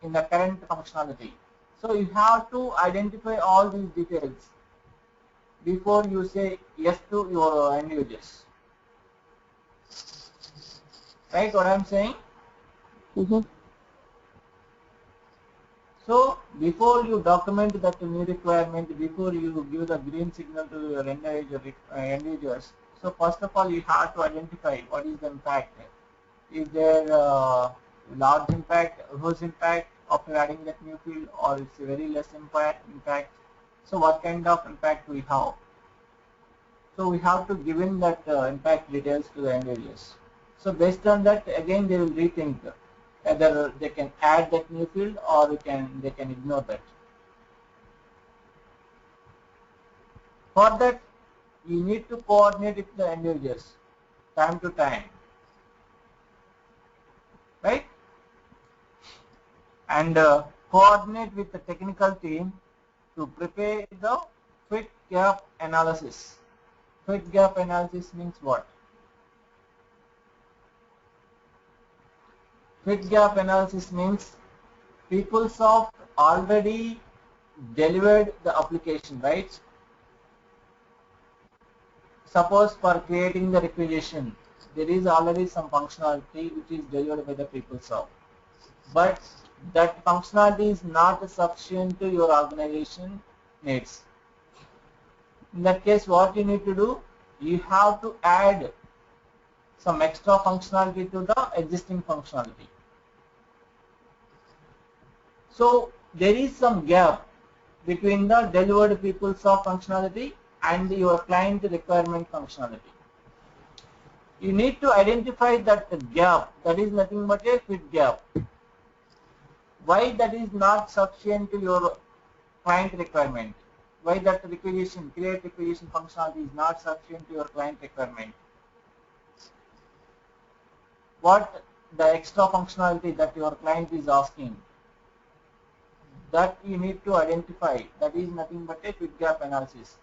in the current functionality? So you have to identify all these details before you say yes to your end users. Right, what I am saying? Mm-hmm. So before you document that new requirement, before you give the green signal to your end users, so first of all you have to identify what is the impact. Is there large impact, whose impact after adding that new field, or it's a very less impact? So what kind of impact we have? So we have to give in that impact details to the end users. So based on that, again they will rethink whether they can add that new field or they can ignore that. For that, you need to coordinate with the end users time to time, right? And coordinate with the technical team to prepare the fit gap analysis. Fit gap analysis means what? Fit gap analysis means PeopleSoft already delivered the application, right? Suppose for creating the requisition, there is already some functionality which is delivered by the PeopleSoft, but that functionality is not sufficient to your organization needs. In that case, what you need to do, you have to add some extra functionality to the existing functionality. So there is some gap between the delivered PeopleSoft functionality and your client requirement functionality. You need to identify that gap. That is nothing but a fit gap. Why that is not sufficient to your client requirement? Why that requisition, create requisition functionality is not sufficient to your client requirement? What the extra functionality that your client is asking? That you need to identify. That is nothing but a fit gap analysis.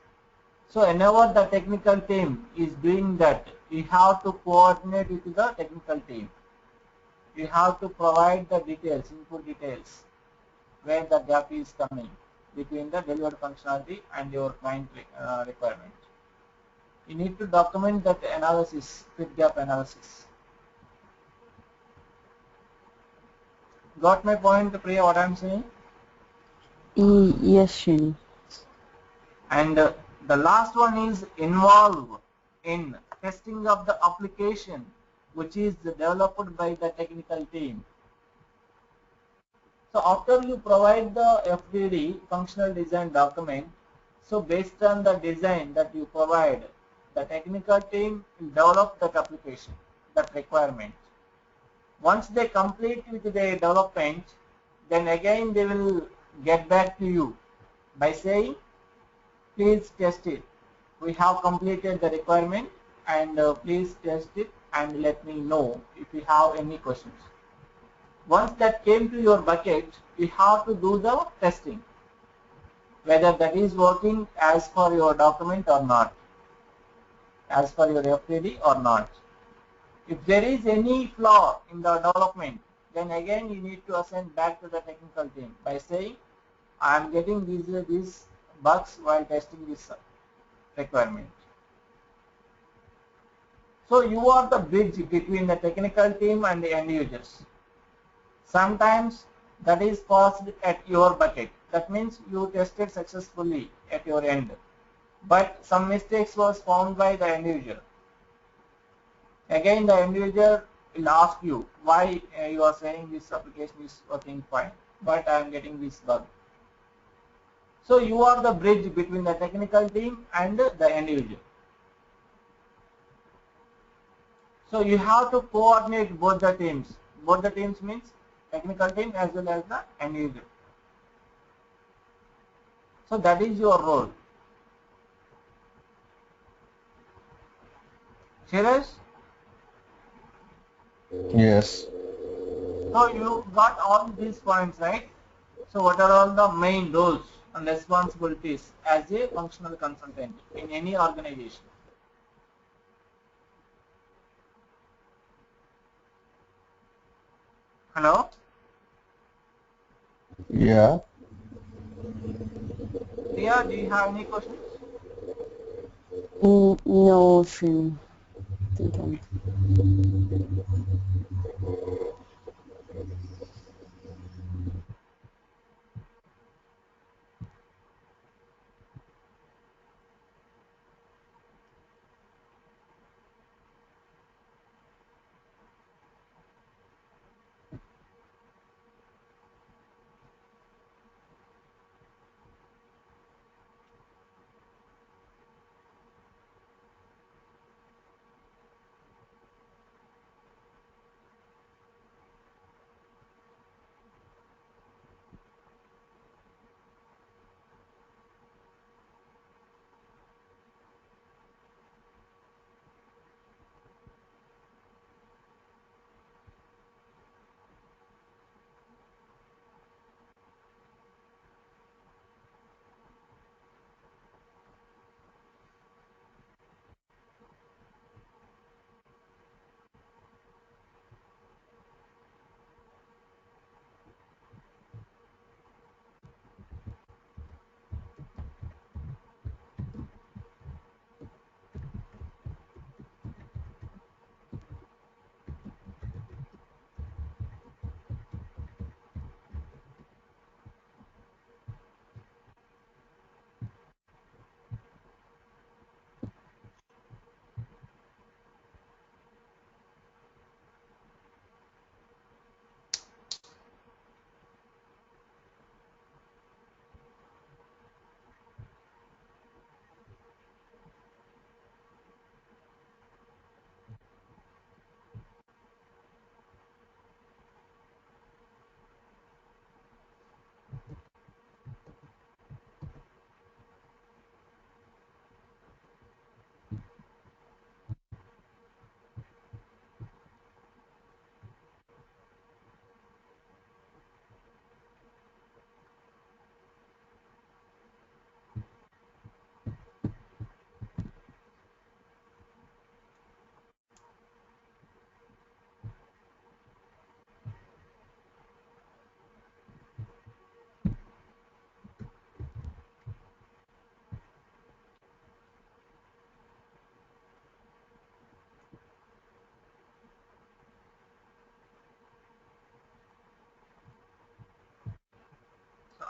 So whenever the technical team is doing that, you have to coordinate with the technical team. You have to provide the details, input details, where the gap is coming between the delivered functionality and your client requirement. You need to document that analysis, fit gap analysis. Got my point, Priya, what I'm saying? Yes, Srini. And the last one is involve in testing of the application which is developed by the technical team. So after you provide the FDD, functional design document, so based on the design that you provide, the technical team will develop that application, that requirement. Once they complete with the development, then again they will get back to you by saying, please test it. We have completed the requirement and please test it and let me know if you have any questions. Once that came to your bucket, you have to do the testing, whether that is working as per your document or not, as per your FTD or not. If there is any flaw in the development, then again you need to assign back to the technical team by saying, I am getting these bugs while testing this requirement. So you are the bridge between the technical team and the end users. Sometimes that is passed at your bucket. That means you tested successfully at your end. But some mistakes was found by the end user. Again the end user will ask you why you are saying this application is working fine, but I am getting this bug. So you are the bridge between the technical team and the end user. So you have to coordinate both the teams. Both the teams means technical team as well as the end user. So that is your role. Serious? Yes. So you got all these points, right? So what are all the main roles and responsibilities as a functional consultant in any organization? Hello? Yeah. Priya, do you have any questions? No, Srini. Think I'm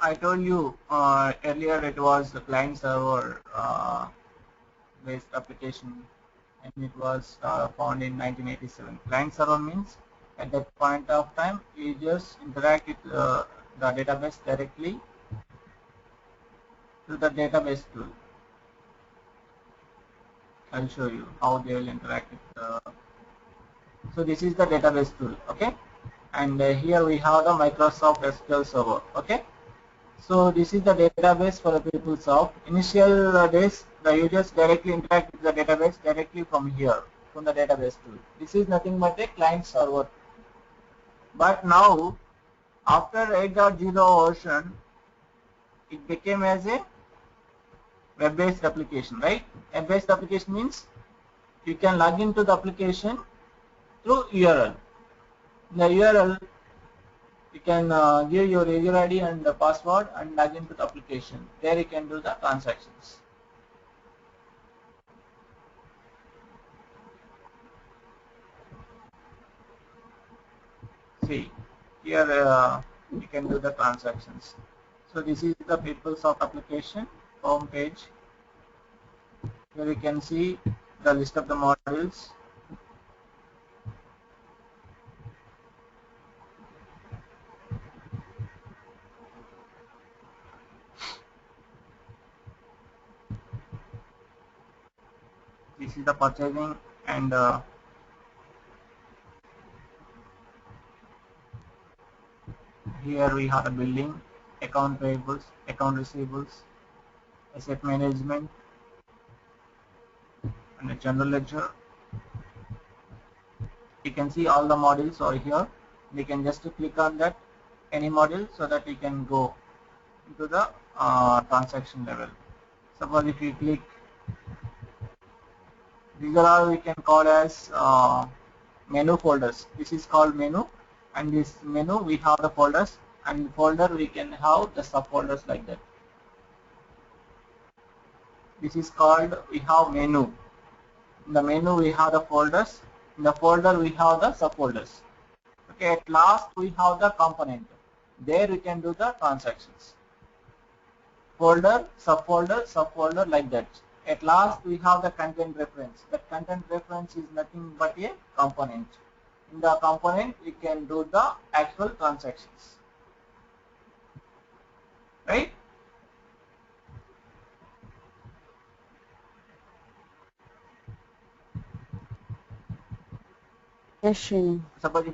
I told you earlier it was the client server based application, and it was found in 1987. Client server means at that point of time you just interact with the database directly to the database tool. I'll show you how they will interact with. So this is the database tool, okay? And here we have the Microsoft SQL Server, okay? So this is the database for the PeopleSoft. Initial days, the users directly interact with the database directly from here, from the database tool. This is nothing but a client server. But now, after 8.0 version, it became as a web-based application, right? Web-based application means you can log into the application through URL. In the URL, you can give your user ID and the password and log into the application. There you can do the transactions. See, here you can do the transactions. So this is the PeopleSoft application home page. Here you can see the list of the modules. This is the purchasing, and here we have the billing, account payables, account receivables, asset management, and the general ledger. You can see all the modules are here. You can just click on that any module so that you can go into the transaction level. Suppose if you click, these are all we can call as menu folders. This is called menu, and this menu we have the folders, and folder we can have the subfolders like that. This is called, we have menu. In the menu we have the folders. In the folder we have the subfolders. Okay, at last we have the component. There we can do the transactions. Folder, subfolder, subfolder, like that. At last we have the content reference. The content reference is nothing but a component. In the component we can do the actual transactions. Right? Yes, Srinu. Suppose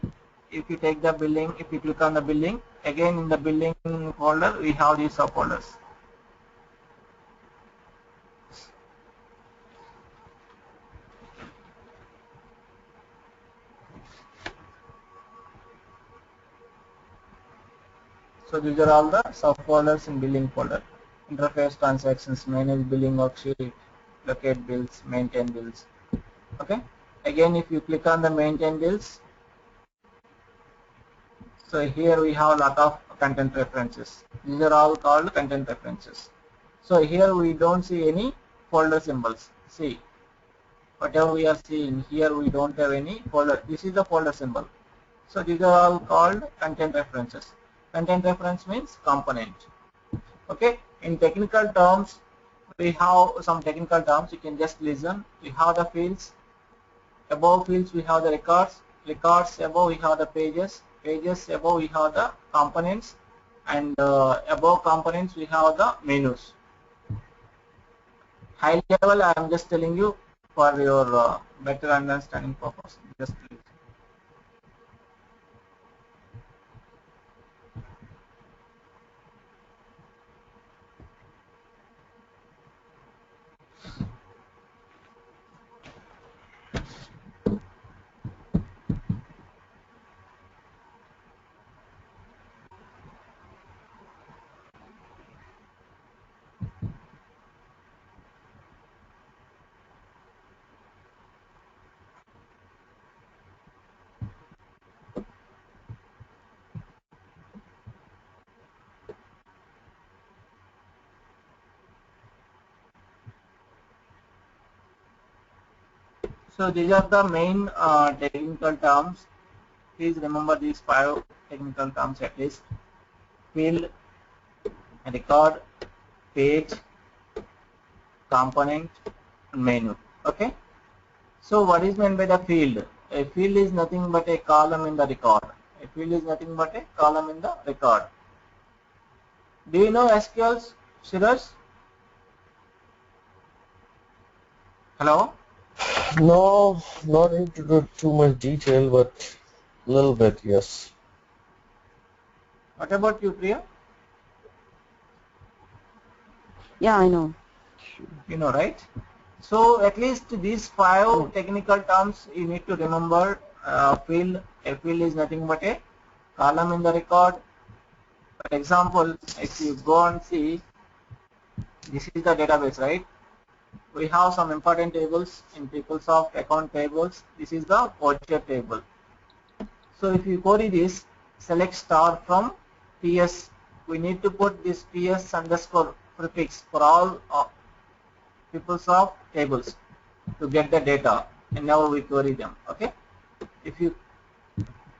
if you take the billing, if you click on the billing, again in the billing folder we have these subfolders. So these are all the subfolders in billing folder. Interface, transactions, manage billing worksheet, locate bills, maintain bills. Okay. Again, if you click on the maintain bills, so here we have a lot of content references. These are all called content references. So here we don't see any folder symbols. See, whatever we are seeing here, we don't have any folder. This is the folder symbol. So these are all called content references. Content reference means component. Okay. In technical terms, we have some technical terms. You can just listen. We have the fields. Above fields we have the records. Records above we have the pages. Pages above we have the components. And above components we have the menus. High level I am just telling you for your better understanding purpose. Just please. So these are the main technical terms. Please remember these 5 technical terms at least. Field, record, page, component, menu. Okay. So what is meant by the field? A field is nothing but a column in the record. A field is nothing but a column in the record. Do you know SQL, Siraj? Hello? No, not into too much detail, but a little bit, yes. What about you, Priya? Yeah, I know. You know, right? So at least these 5 technical terms you need to remember. Field, a field is nothing but a column in the record. For example, if you go and see, this is the database, right? We have some important tables in PeopleSoft account tables. This is the voucher table. So if you query this, select star from PS. We need to put this PS underscore prefix for all PeopleSoft tables to get the data, and now we query them. Okay. If you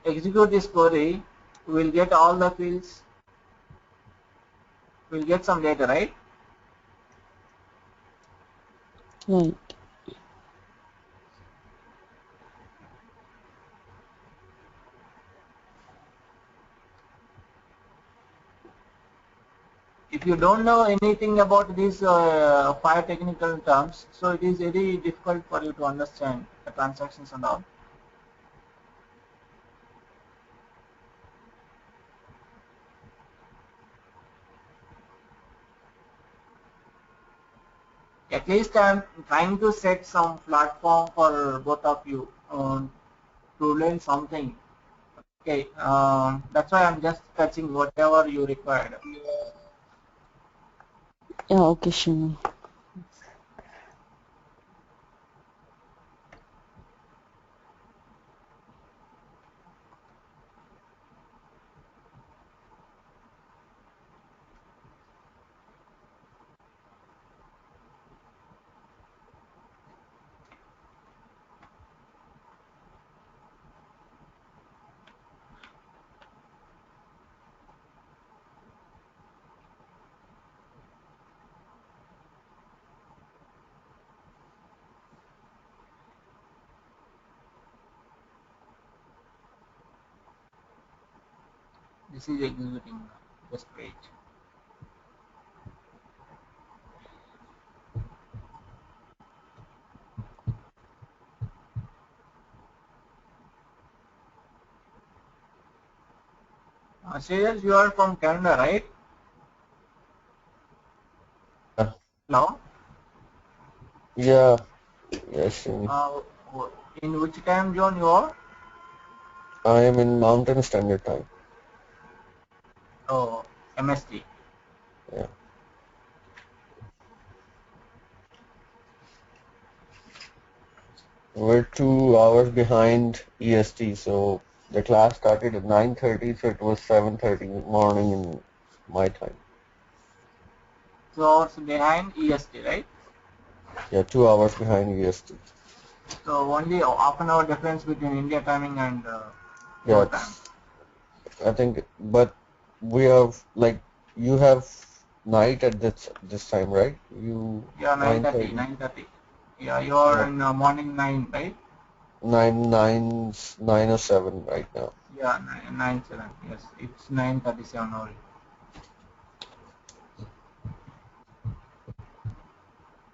execute this query, we will get all the fields. We'll get some data, right? Right. If you don't know anything about these 5 technical terms, so it is very difficult for you to understand the transactions and all. At least I am trying to set some platform for both of you to learn something. Okay, that's why I'm just touching whatever you required. Yeah, okay, sure. This is executing this page. Shreyas, you are from Canada, right? Hello? Yeah, yes. In which time zone you are? I am in Mountain Standard Time. Oh, MST. Yeah. We're 2 hours behind EST, so the class started at 9:30, so it was 7:30 morning in my time. 2 hours behind EST, right? Yeah, 2 hours behind EST. So only half an hour difference between India timing and Yeah, your time. I think, but we have like you have night at this time, right? You Yeah, 9:30, 9:30, 9:30. Yeah, you are yeah, in morning 9, right? 9:07 right now. Yeah, 9:07. Yes, it's 9:37 only.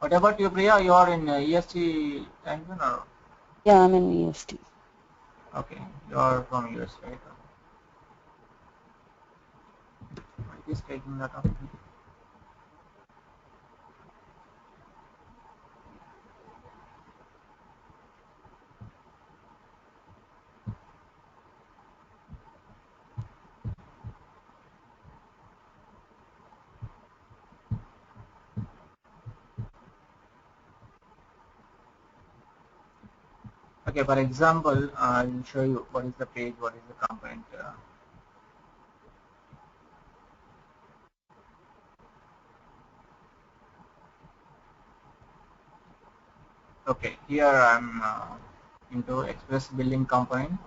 What about you, Priya? You are in EST time zone or? Yeah, I'm in EST. Okay, you are from US, right? It is taking that off. Okay, for example, I will show you what is the page, what is the component. Okay, here I'm into Express Billing component.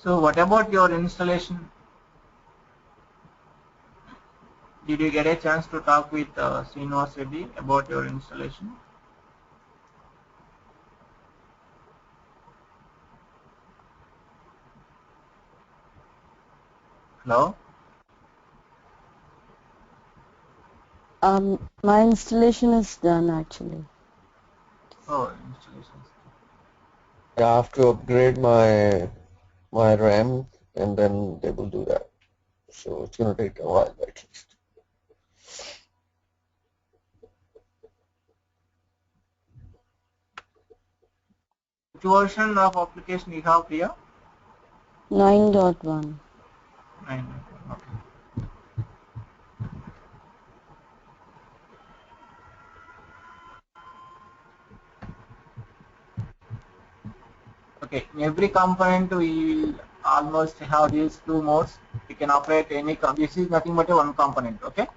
So what about your installation? Did you get a chance to talk with Srinivas Reddy about your installation? Hello? My installation is done actually. Oh, installation. I have to upgrade my RAM, and then they will do that. So it's going to take a while at least. Which version of application you have, Priya? 9.1. 9. Okay. Okay, in every component we almost have these two modes. We can operate any, this is nothing but a one component, okay?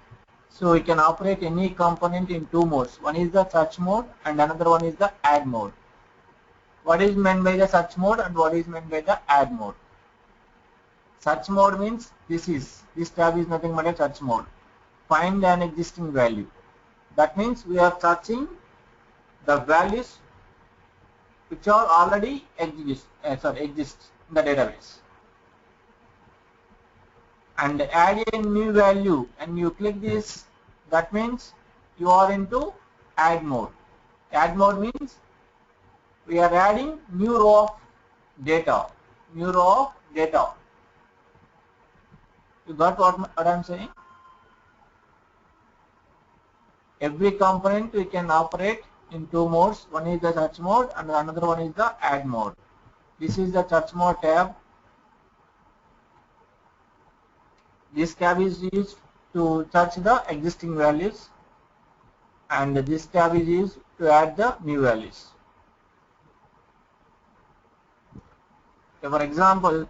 So we can operate any component in two modes. One is the search mode and another one is the add mode. What is meant by the search mode and what is meant by the add mode? Search mode means this tab is nothing but a search mode. Find an existing value. That means we are searching the values which are already exist in the database. And add a new value and you click this, that means you are into add mode. Add mode means we are adding new row of data. You got what I'm saying? Every component we can operate in two modes. One is the search mode and another one is the add mode. This is the search mode tab. This tab is used to search the existing values and this tab is used to add the new values. So for example,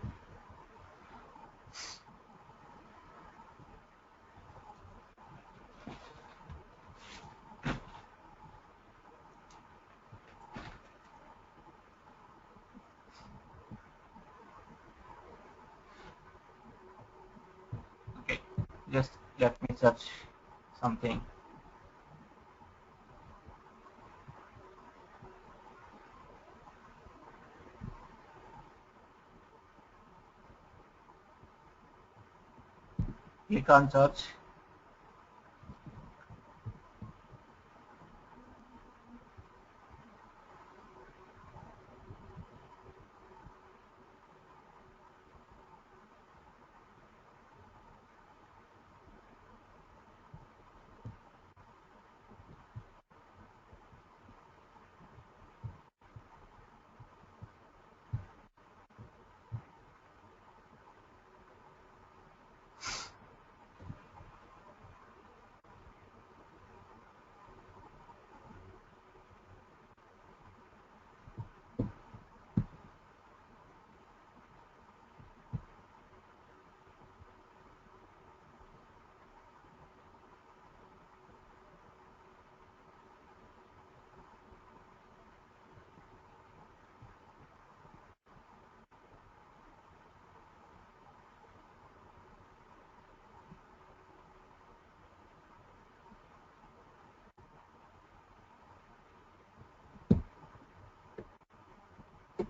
okay, just let me search something. Click on search.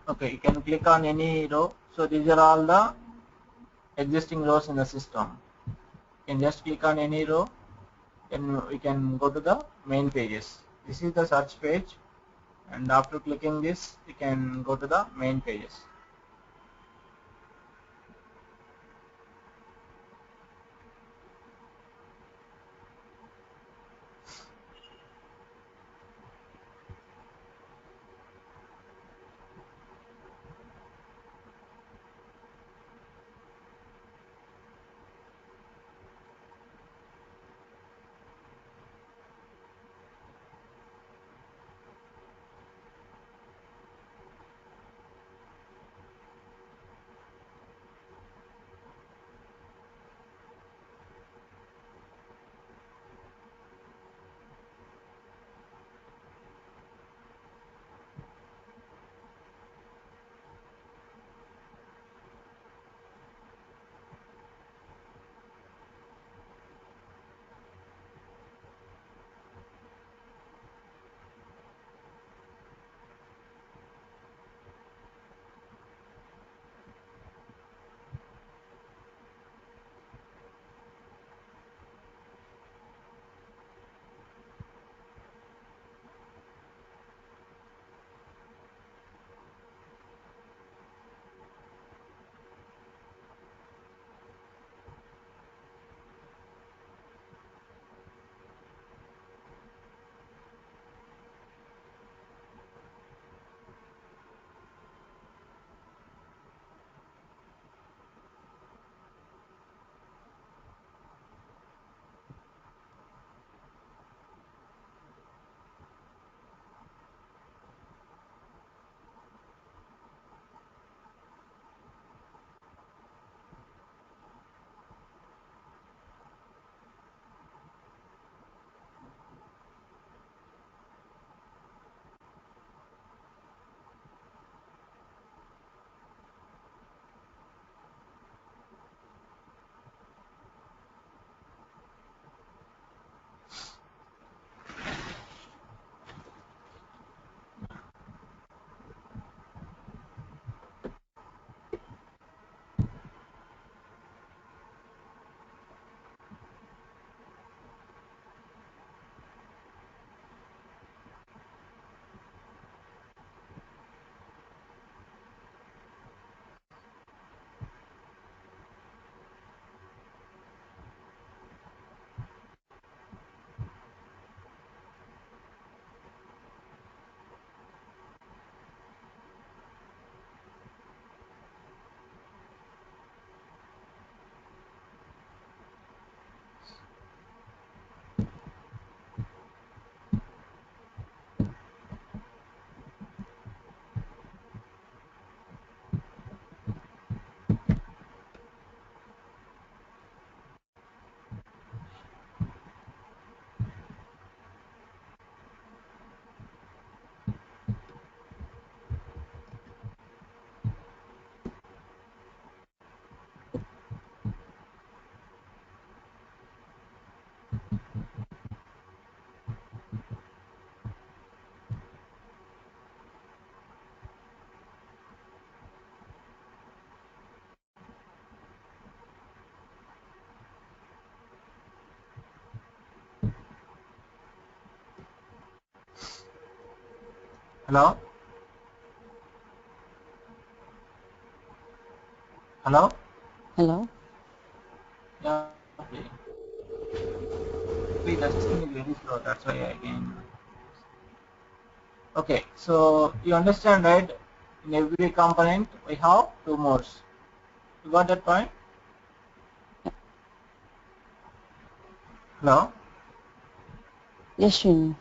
Okay, you can click on any row. So these are all the existing rows in the system. You can just click on any row, then we can go to the main pages. This is the search page, and after clicking this, you can go to the main pages. Hello? Hello? Hello? Yeah, okay. Wait, the system is very slow, that's why again. Okay, so you understand, right? In every component we have two modes. You got that point? Hello? Yes, Srini.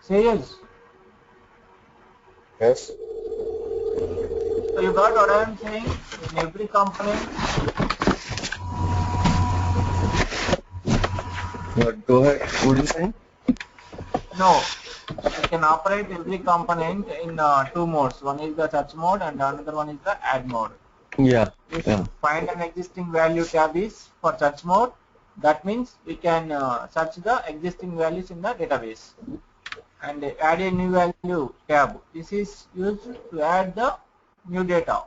Serious? Yes. So you got what I am saying? In every component, Go ahead. What are you saying? no, you can operate every component in two modes. One is the search mode and another one is the add mode. Yeah. This Yeah. find an existing value tab is for search mode. That means we can search the existing values in the database. And add a new value tab. This is used to add the new data,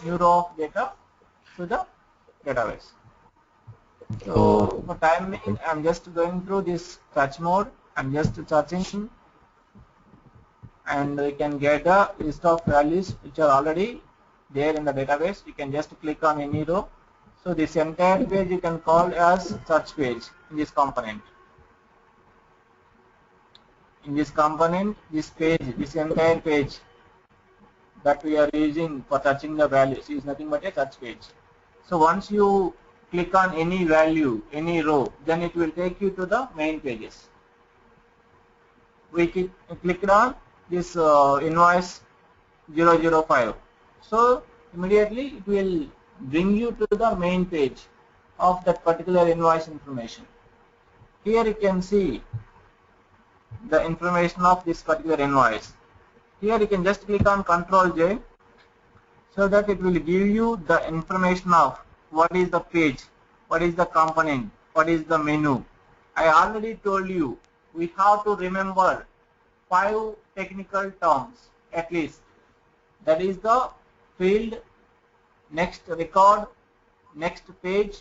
new row of data to the database. So for time being, I'm just going through this search mode. I'm just searching, and we can get the list of values which are already there in the database. You can just click on any row. So this entire page you can call as search page in this component. In this component, this page, this entire page that we are using for searching the values is nothing but a search page. So once you click on any value, any row, then it will take you to the main pages. We clicked on this invoice 005. So immediately it will bring you to the main page of that particular invoice information. Here you can see the information of this particular invoice. Here you can just click on Ctrl J so that it will give you the information of what is the page, what is the component, what is the menu. I already told you we have to remember 5 technical terms at least. That is the field, next record, next page,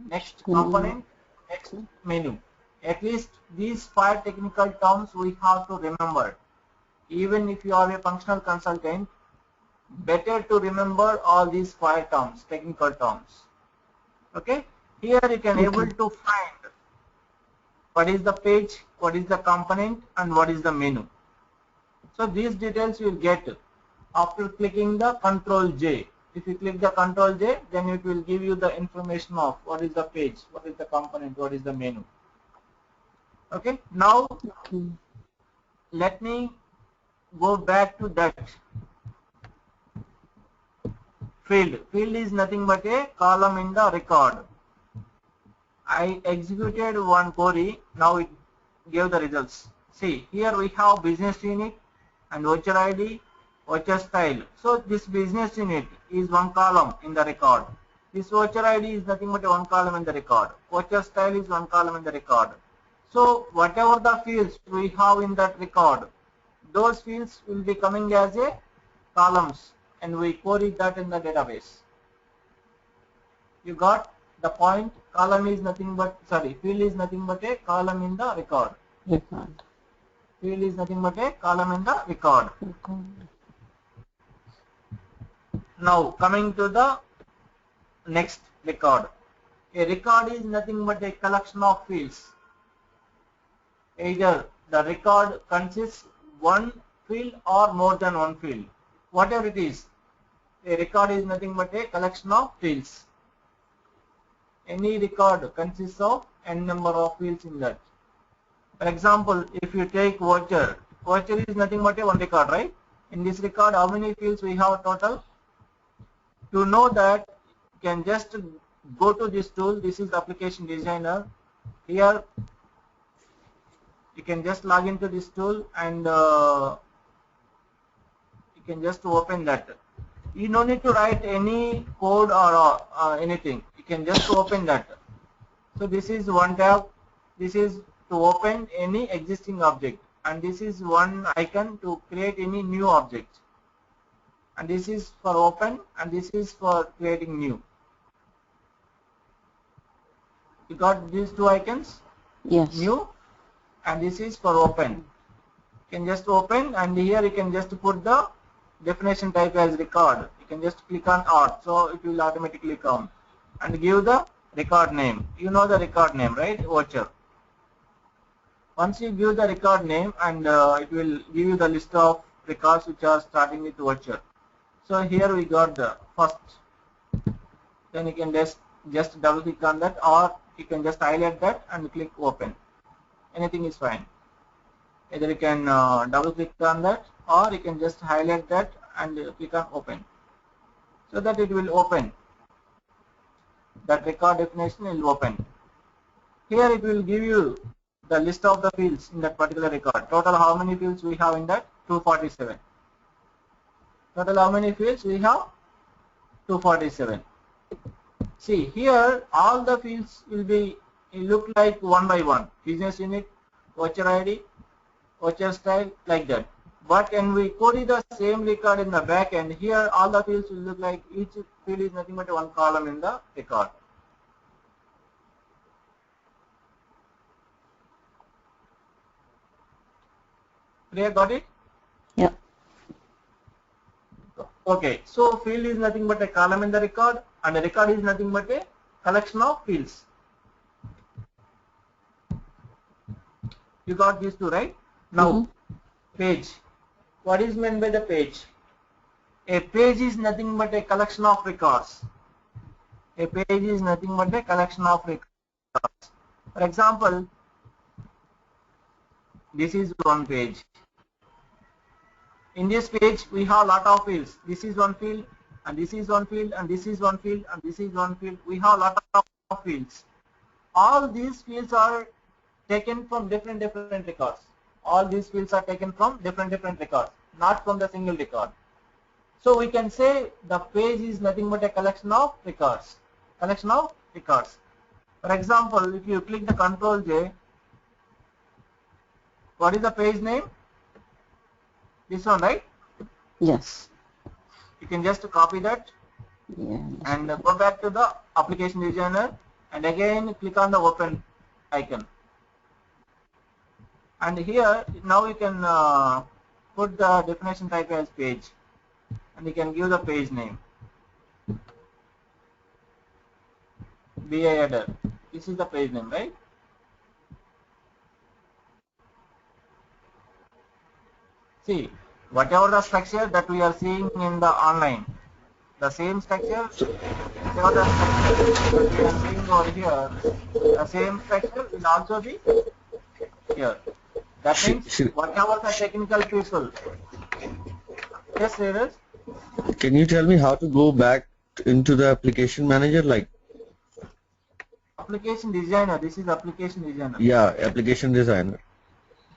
next component, next menu. At least these 5 technical terms we have to remember. Even if you are a functional consultant, better to remember all these 5 terms, technical terms. Okay? Here you can able to find what is the page, what is the component, and what is the menu. So these details you will get after clicking the Ctrl J. If you click the Ctrl J, then it will give you the information of what is the page, what is the component, what is the menu. Okay? Now let me go back to that field. Field is nothing but a column in the record. I executed one query. Now it gave the results. See, here we have business unit and voucher ID, voucher style. So this business unit is one column in the record. This voucher ID is nothing but one column in the record. Voucher style is one column in the record. So whatever the fields we have in that record, those fields will be coming as a columns, and we query that in the database. You got the point? Column is nothing but, sorry, field is nothing but a column in the record. Field is nothing but a column in the record. Now coming to the next record. A record is nothing but a collection of fields. Either the record consists one field or more than one field. Whatever it is, a record is nothing but a collection of fields. Any record consists of n number of fields in that. For example, if you take voucher, voucher is nothing but a one record, right? In this record, how many fields we have total? To know that, you can just go to this tool. This is application designer. Here, you can just log into this tool and you can just open that. You don't need to write any code or anything. You can just open that. So this is one tab. This is to open any existing object, and this is one icon to create any new object. And this is for open, and this is for creating new. You got these two icons? Yes. New, and this is for open. can just open, and here you can just put the definition type as record. You can just click on art, so it will automatically come, and give the record name. You know the record name, right? Voucher. Once you give the record name, and it will give you the list of records which are starting with voucher. So here we got the first. Then you can just double click on that, or you can just highlight that and click open. Anything is fine. Either you can double click on that, or you can just highlight that and click on open, so that it will open. That record definition will open. Here it will give you the list of the fields in that particular record. Total how many fields we have in that? 247. Total how many fields we have? 247. See here, all the fields will look like one by one. Business unit, voucher ID, voucher style, like that. But when we query the same record in the back end, here all the fields will look like each field is nothing but one column in the record. Priya, got it? Yeah. Okay, so field is nothing but a column in the record, and the record is nothing but a collection of fields. You got these two, right? Now, page. What is meant by the page? A page is nothing but a collection of records. A page is nothing but a collection of records. For example, this is one page. In this page, we have a lot of fields. This is one field, and this is one field, and this is one field, and this is one field. We have a lot of fields. All these fields are taken from different records. All these fields are taken from different records, not from the single record. So we can say the page is nothing but a collection of records. Collection of records. For example, if you click the Control J, what is the page name? This one, right? Yes. You can just copy that, Yeah. and go back to the application designer, and again click on the open icon. And here now you can put the definition type as page, and you can give the page name. BI header. This is the page name, right? See, whatever the structure that we are seeing in the online, the same structure, whatever the structure that we are seeing over here, the same structure will also be here. That means whatever the technical people. Yes, Cyrus? Can you tell me how to go back into the application manager? Like, application designer. This is application designer. yeah, application designer.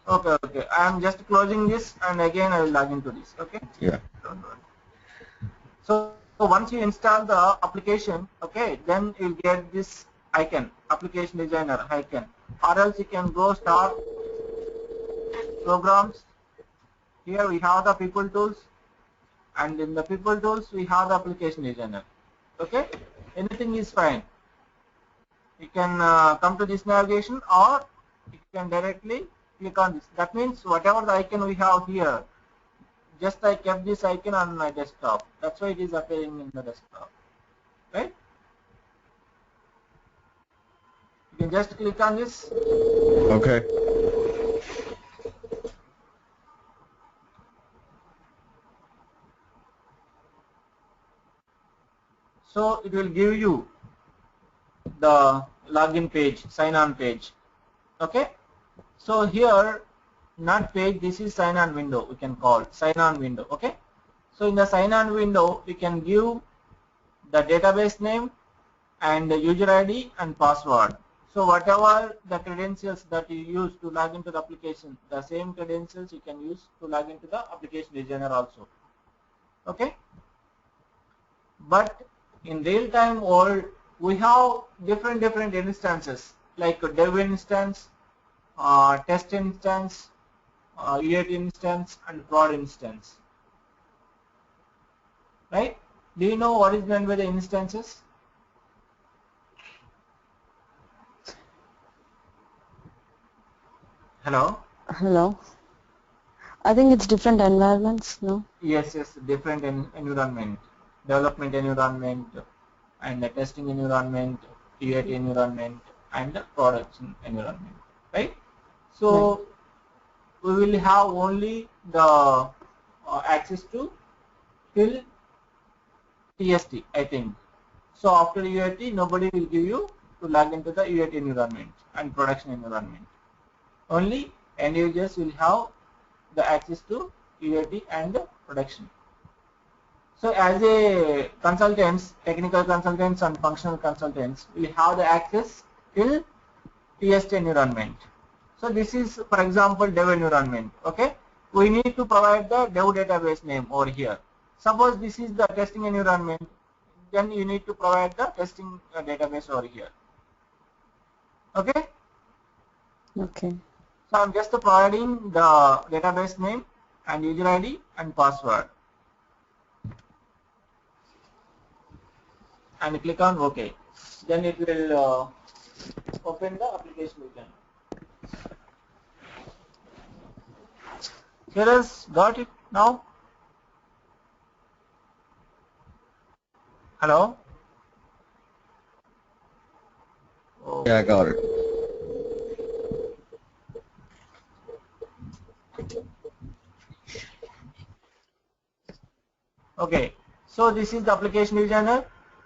Okay, okay. I am just closing this, and again I will log into this. Okay. Yeah. So once you install the application, okay, then you'll get this icon, application designer icon, or else you can go start programs. Here we have the people tools, and in the people tools we have the application designer. Okay, anything is fine. You can come to this navigation, or you can directly click on this. That means whatever the icon we have here, just I kept this icon on my desktop. That's why it is appearing in the desktop, right? You can just click on this. Okay. So it will give you the login page, sign on page. Okay. So here, not page, this is sign on window, we can call sign on window. Okay. So in the sign on window, we can give the database name and the user ID and password. So whatever the credentials that you use to log into the application, the same credentials you can use to log into the application designer also. Okay. But in real-time world, we have different instances, like a dev instance, test instance, UAT instance, and prod instance. Right? Do you know what is meant by the instances? Hello? Hello. I think it's different environments, no? Yes, different environment, development environment, and the testing environment, UAT environment, and the production environment, right? So we will have only the access to till TST, I think. So after UAT, nobody will give you to log into the UAT environment and production environment. Only end users will have the access to UAT and production. So as a consultants, technical consultants and functional consultants will have the access till TST environment. So this is, for example, dev environment. Okay, we need to provide the dev database name over here. Suppose this is the testing environment, then you need to provide the testing database over here. Okay. Okay. So I'm just providing the database name and user ID and password. And click on OK. Then it will open the application again. Here's got it now? Hello? Oh. Yeah, I got it. Okay, so this is the application designer,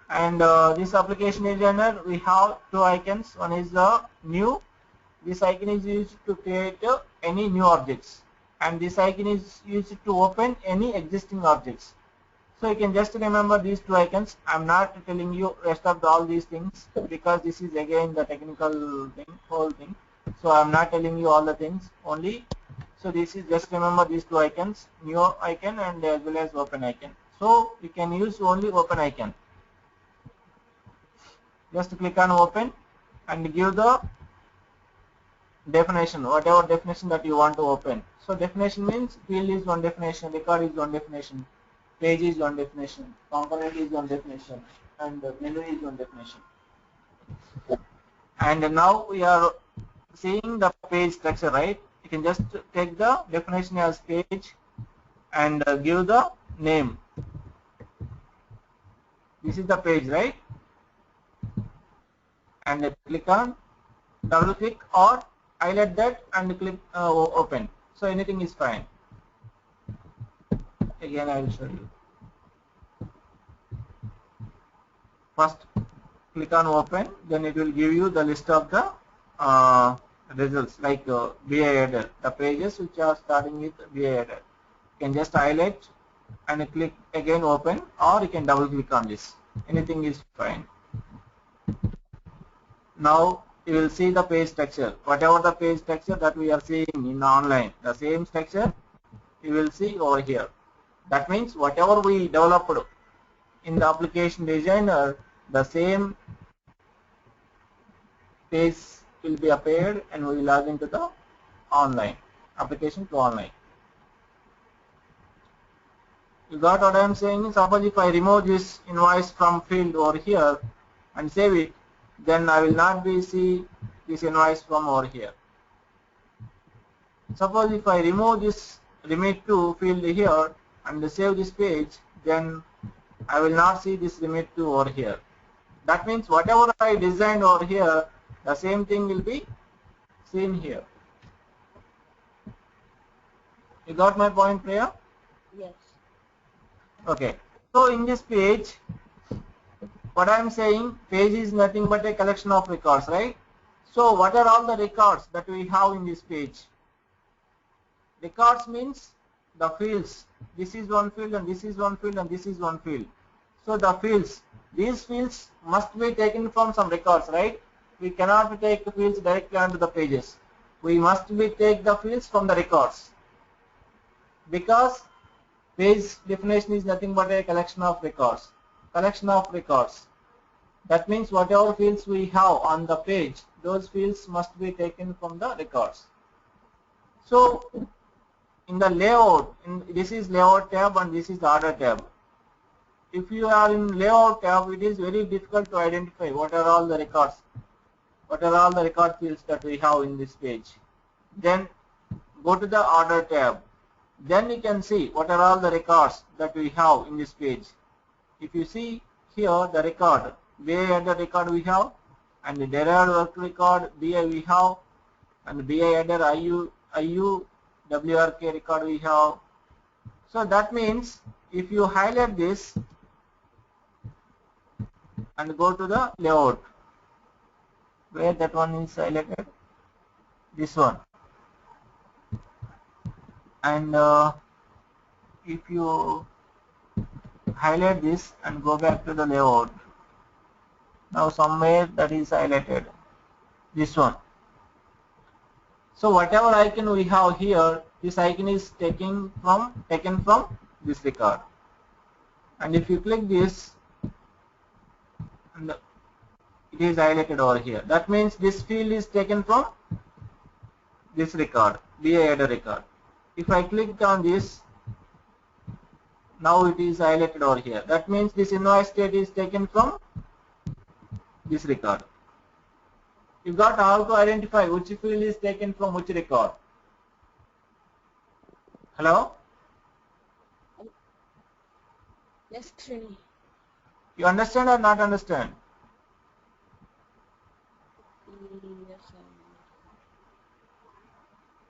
and this application designer we have two icons. One is the new. This icon is used to create any new objects, and this icon is used to open any existing objects. So you can just remember these two icons. I'm not telling you rest of all these things because this is again the technical thing, whole thing. So I'm not telling you all the things only. So this is just remember these two icons, new icon and as well as open icon. So you can use only open icon. Just click on open and give the definition, whatever definition that you want to open. So definition means field is one definition, record is one definition, page is one definition, component is one definition, and menu is one definition. And now we are seeing the page structure, right? You can just take the definition as page and give the name. This is the page, right? And click on, double click or highlight that and click open. So anything is fine. Again I will show you. First click on open, then it will give you the list of the results like BI header, the pages which are starting with BI header. You can just highlight and click again open, or you can double click on this. Anything is fine. Now you will see the page structure. Whatever the page structure that we are seeing in online, the same structure you will see over here. That means whatever we developed in the application designer, the same page will be appeared and we will log into the online application to online. You got what I am saying? Suppose if I remove this invoice from field over here and save it, then I will not be see this invoice from over here. Suppose if I remove this remit to field here and save this page, then I will not see this remit to over here. That means whatever I designed over here, the same thing will be seen here. You got my point, Priya? Yes. Okay. So in this page, what I am saying, page is nothing but a collection of records, right? So what are all the records that we have in this page? Records means the fields. This is one field and this is one field and this is one field. So the fields, these fields must be taken from some records, right? We cannot take the fields directly onto the pages. We must take the fields from the records. Because page definition is nothing but a collection of records. Collection of records. That means whatever fields we have on the page, those fields must be taken from the records. So in the layout, this is layout tab and this is the order tab. If you are in layout tab, it is very difficult to identify what are all the records, what are all the record fields that we have in this page. Then go to the order tab. Then you can see what are all the records that we have in this page. If you see here the record, BI header record we have, and the derived work record BI we have, and the BI header IU WRK record we have. So that means if you highlight this and go to the layout, where that one is highlighted, this one, and if you highlight this and go back to the layout, now somewhere that is highlighted, this one. So whatever icon we have here, this icon is taken from this record, and if you click this, and it is highlighted over here. That means this field is taken from this record, BI header record. If I click on this, now it is highlighted over here. That means this invoice state is taken from this record. You got how to identify which field is taken from which record. Hello? Yes, Srini. You understand or not understand? Yes,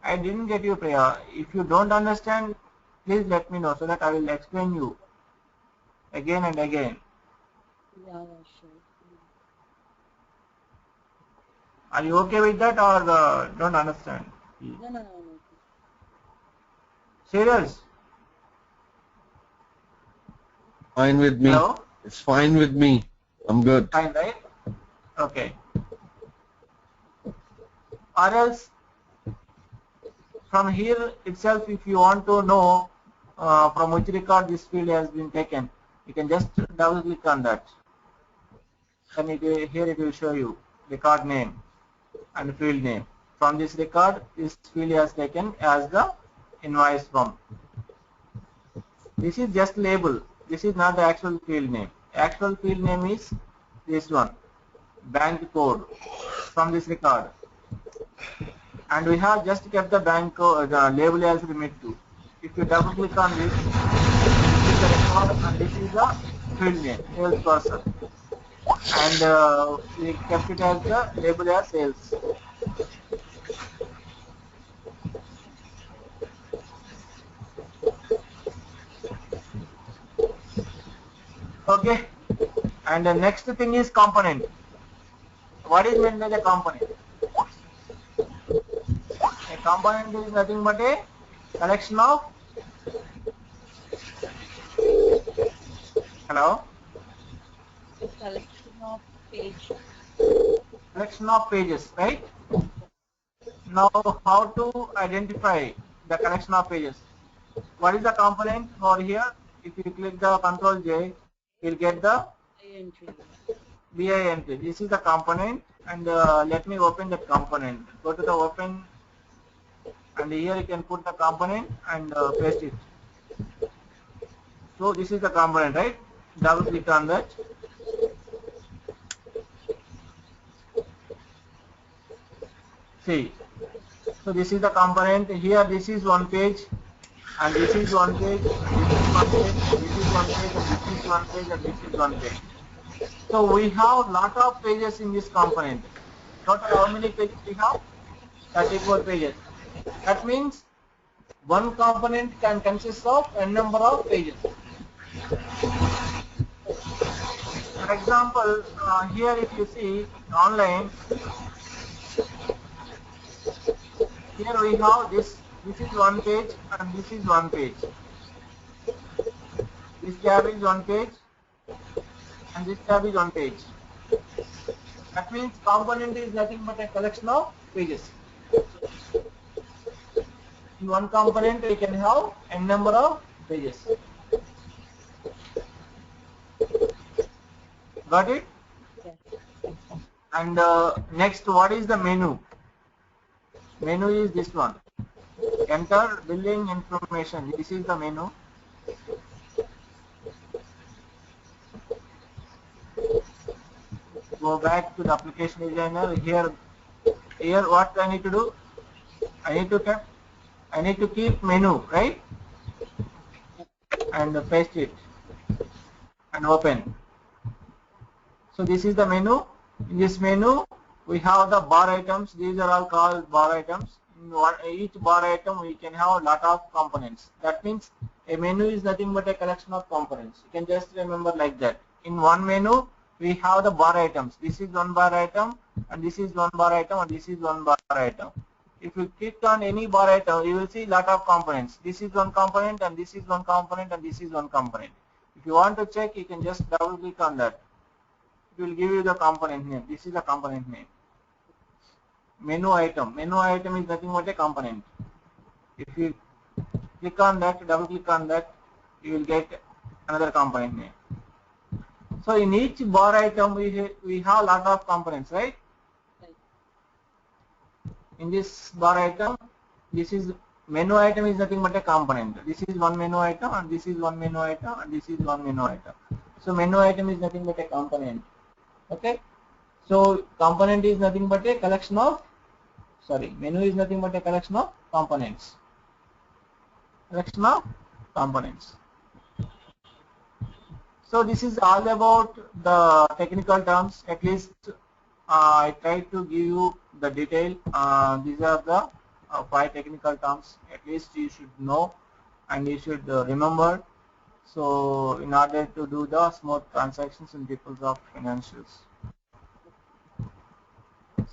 I didn't get you, Priya. If you don't understand, please let me know so that I will explain you again and again. yeah, sure. Are you okay with that or don't understand? No. Serious? Fine with me. Hello? It's fine with me. I'm good. Fine, right? Okay. Or else, from here itself, if you want to know from which record this field has been taken, you can just double click on that. And here it will show you record name and field name. From this record, this field has taken as the invoice from. This is just label. This is not the actual field name. Actual field name is this one, bank code, from this record. And we have just kept the bank code, the label as remit to. If you double click on this is the record and this is the field name, salesperson. And we kept it as the label as sales. Okay. And the next thing is component. What is meant by the component? A component is nothing but a collection of, hello? A collection of pages. Collection of pages, right? Now, how to identify the collection of pages? What is the component over here? If you click the Control J, you'll get the Entry. BI entry. This is the component, and let me open that component. Go to the open, and here you can put the component and paste it. So this is the component, right? Double click on that. See, so this is the component. Here this is one page, and this is one page, this is one page, this is one page, and this is one page, and this is one page. So we have lot of pages in this component. Total how many pages we have? 34 pages. That means one component can consist of a number of pages. For example, here if you see online, here we have this is one page and this is one page. This tab is one page and this tab is one page. That means component is nothing but a collection of pages. In one component we can have a number of pages. Got it? Yes. And next, what is the menu? Menu is this one. Enter billing information. This is the menu. Go back to the application designer. Here what I need to do? I need to keep menu, right? and paste it and open. So this is the menu. In this menu, we have the bar items. These are all called bar items. In each bar item, we can have a lot of components. That means a menu is nothing but a collection of components. You can just remember like that. In one menu, we have the bar items. This is one bar item, and this is one bar item, and this is one bar item. If you click on any bar item, you will see lot of components. This is one component, and this is one component, and this is one component. If you want to check, you can just double click on that. It will give you the component name. This is the component name. Menu item. Menu item is nothing but a component. If you click on that, double click on that, you will get another component name. So in each bar item, we have a lot of components, right? In this bar item, this is menu item is nothing but a component. This is one menu item, and this is one menu item, and this is one menu item. So menu item is nothing but a component. Okay. So component is nothing but a collection of, menu is nothing but a collection of components. Collection of components. So this is all about the technical terms. At least I tried to give you the detail. These are the 5 technical terms. At least you should know and you should remember. So in order to do the smooth transactions in people's of financials.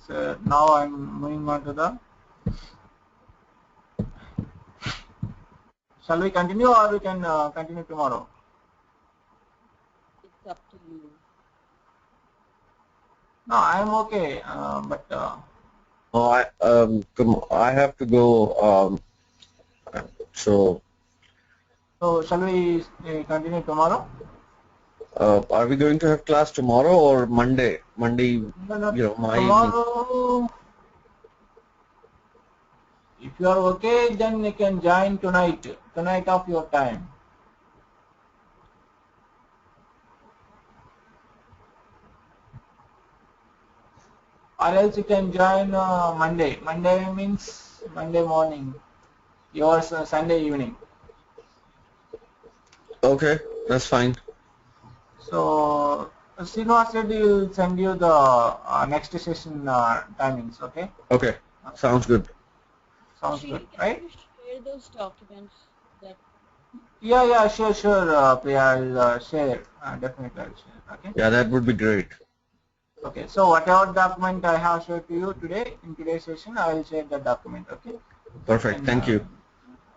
So now I'm moving on to the. Shall we continue, or we can continue tomorrow? It's up to you. No, I'm okay, but. Oh, I have to go. So shall we continue tomorrow? Are we going to have class tomorrow or Monday? Monday, No, you know, my tomorrow. If you are okay, then you can join tonight of your time. Or else you can join Monday. Monday means Monday morning. Yours Sunday evening. Okay, that's fine. So Srinivas Reddy will send you the next session timings. Okay. Okay, sounds good. Sounds good, right? Can you share those documents? That Yeah, sure, Priya, I'll share. Definitely, I'll share. Okay. Yeah, that would be great. Okay. So whatever document I have shared to you today in today's session, I will share the document. Okay. Perfect. And, thank you.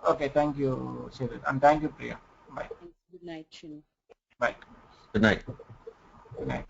Okay. Thank you, Shirit, and thank you, Priya. Bye. good night, Shinu. Bye. Good night. Good night.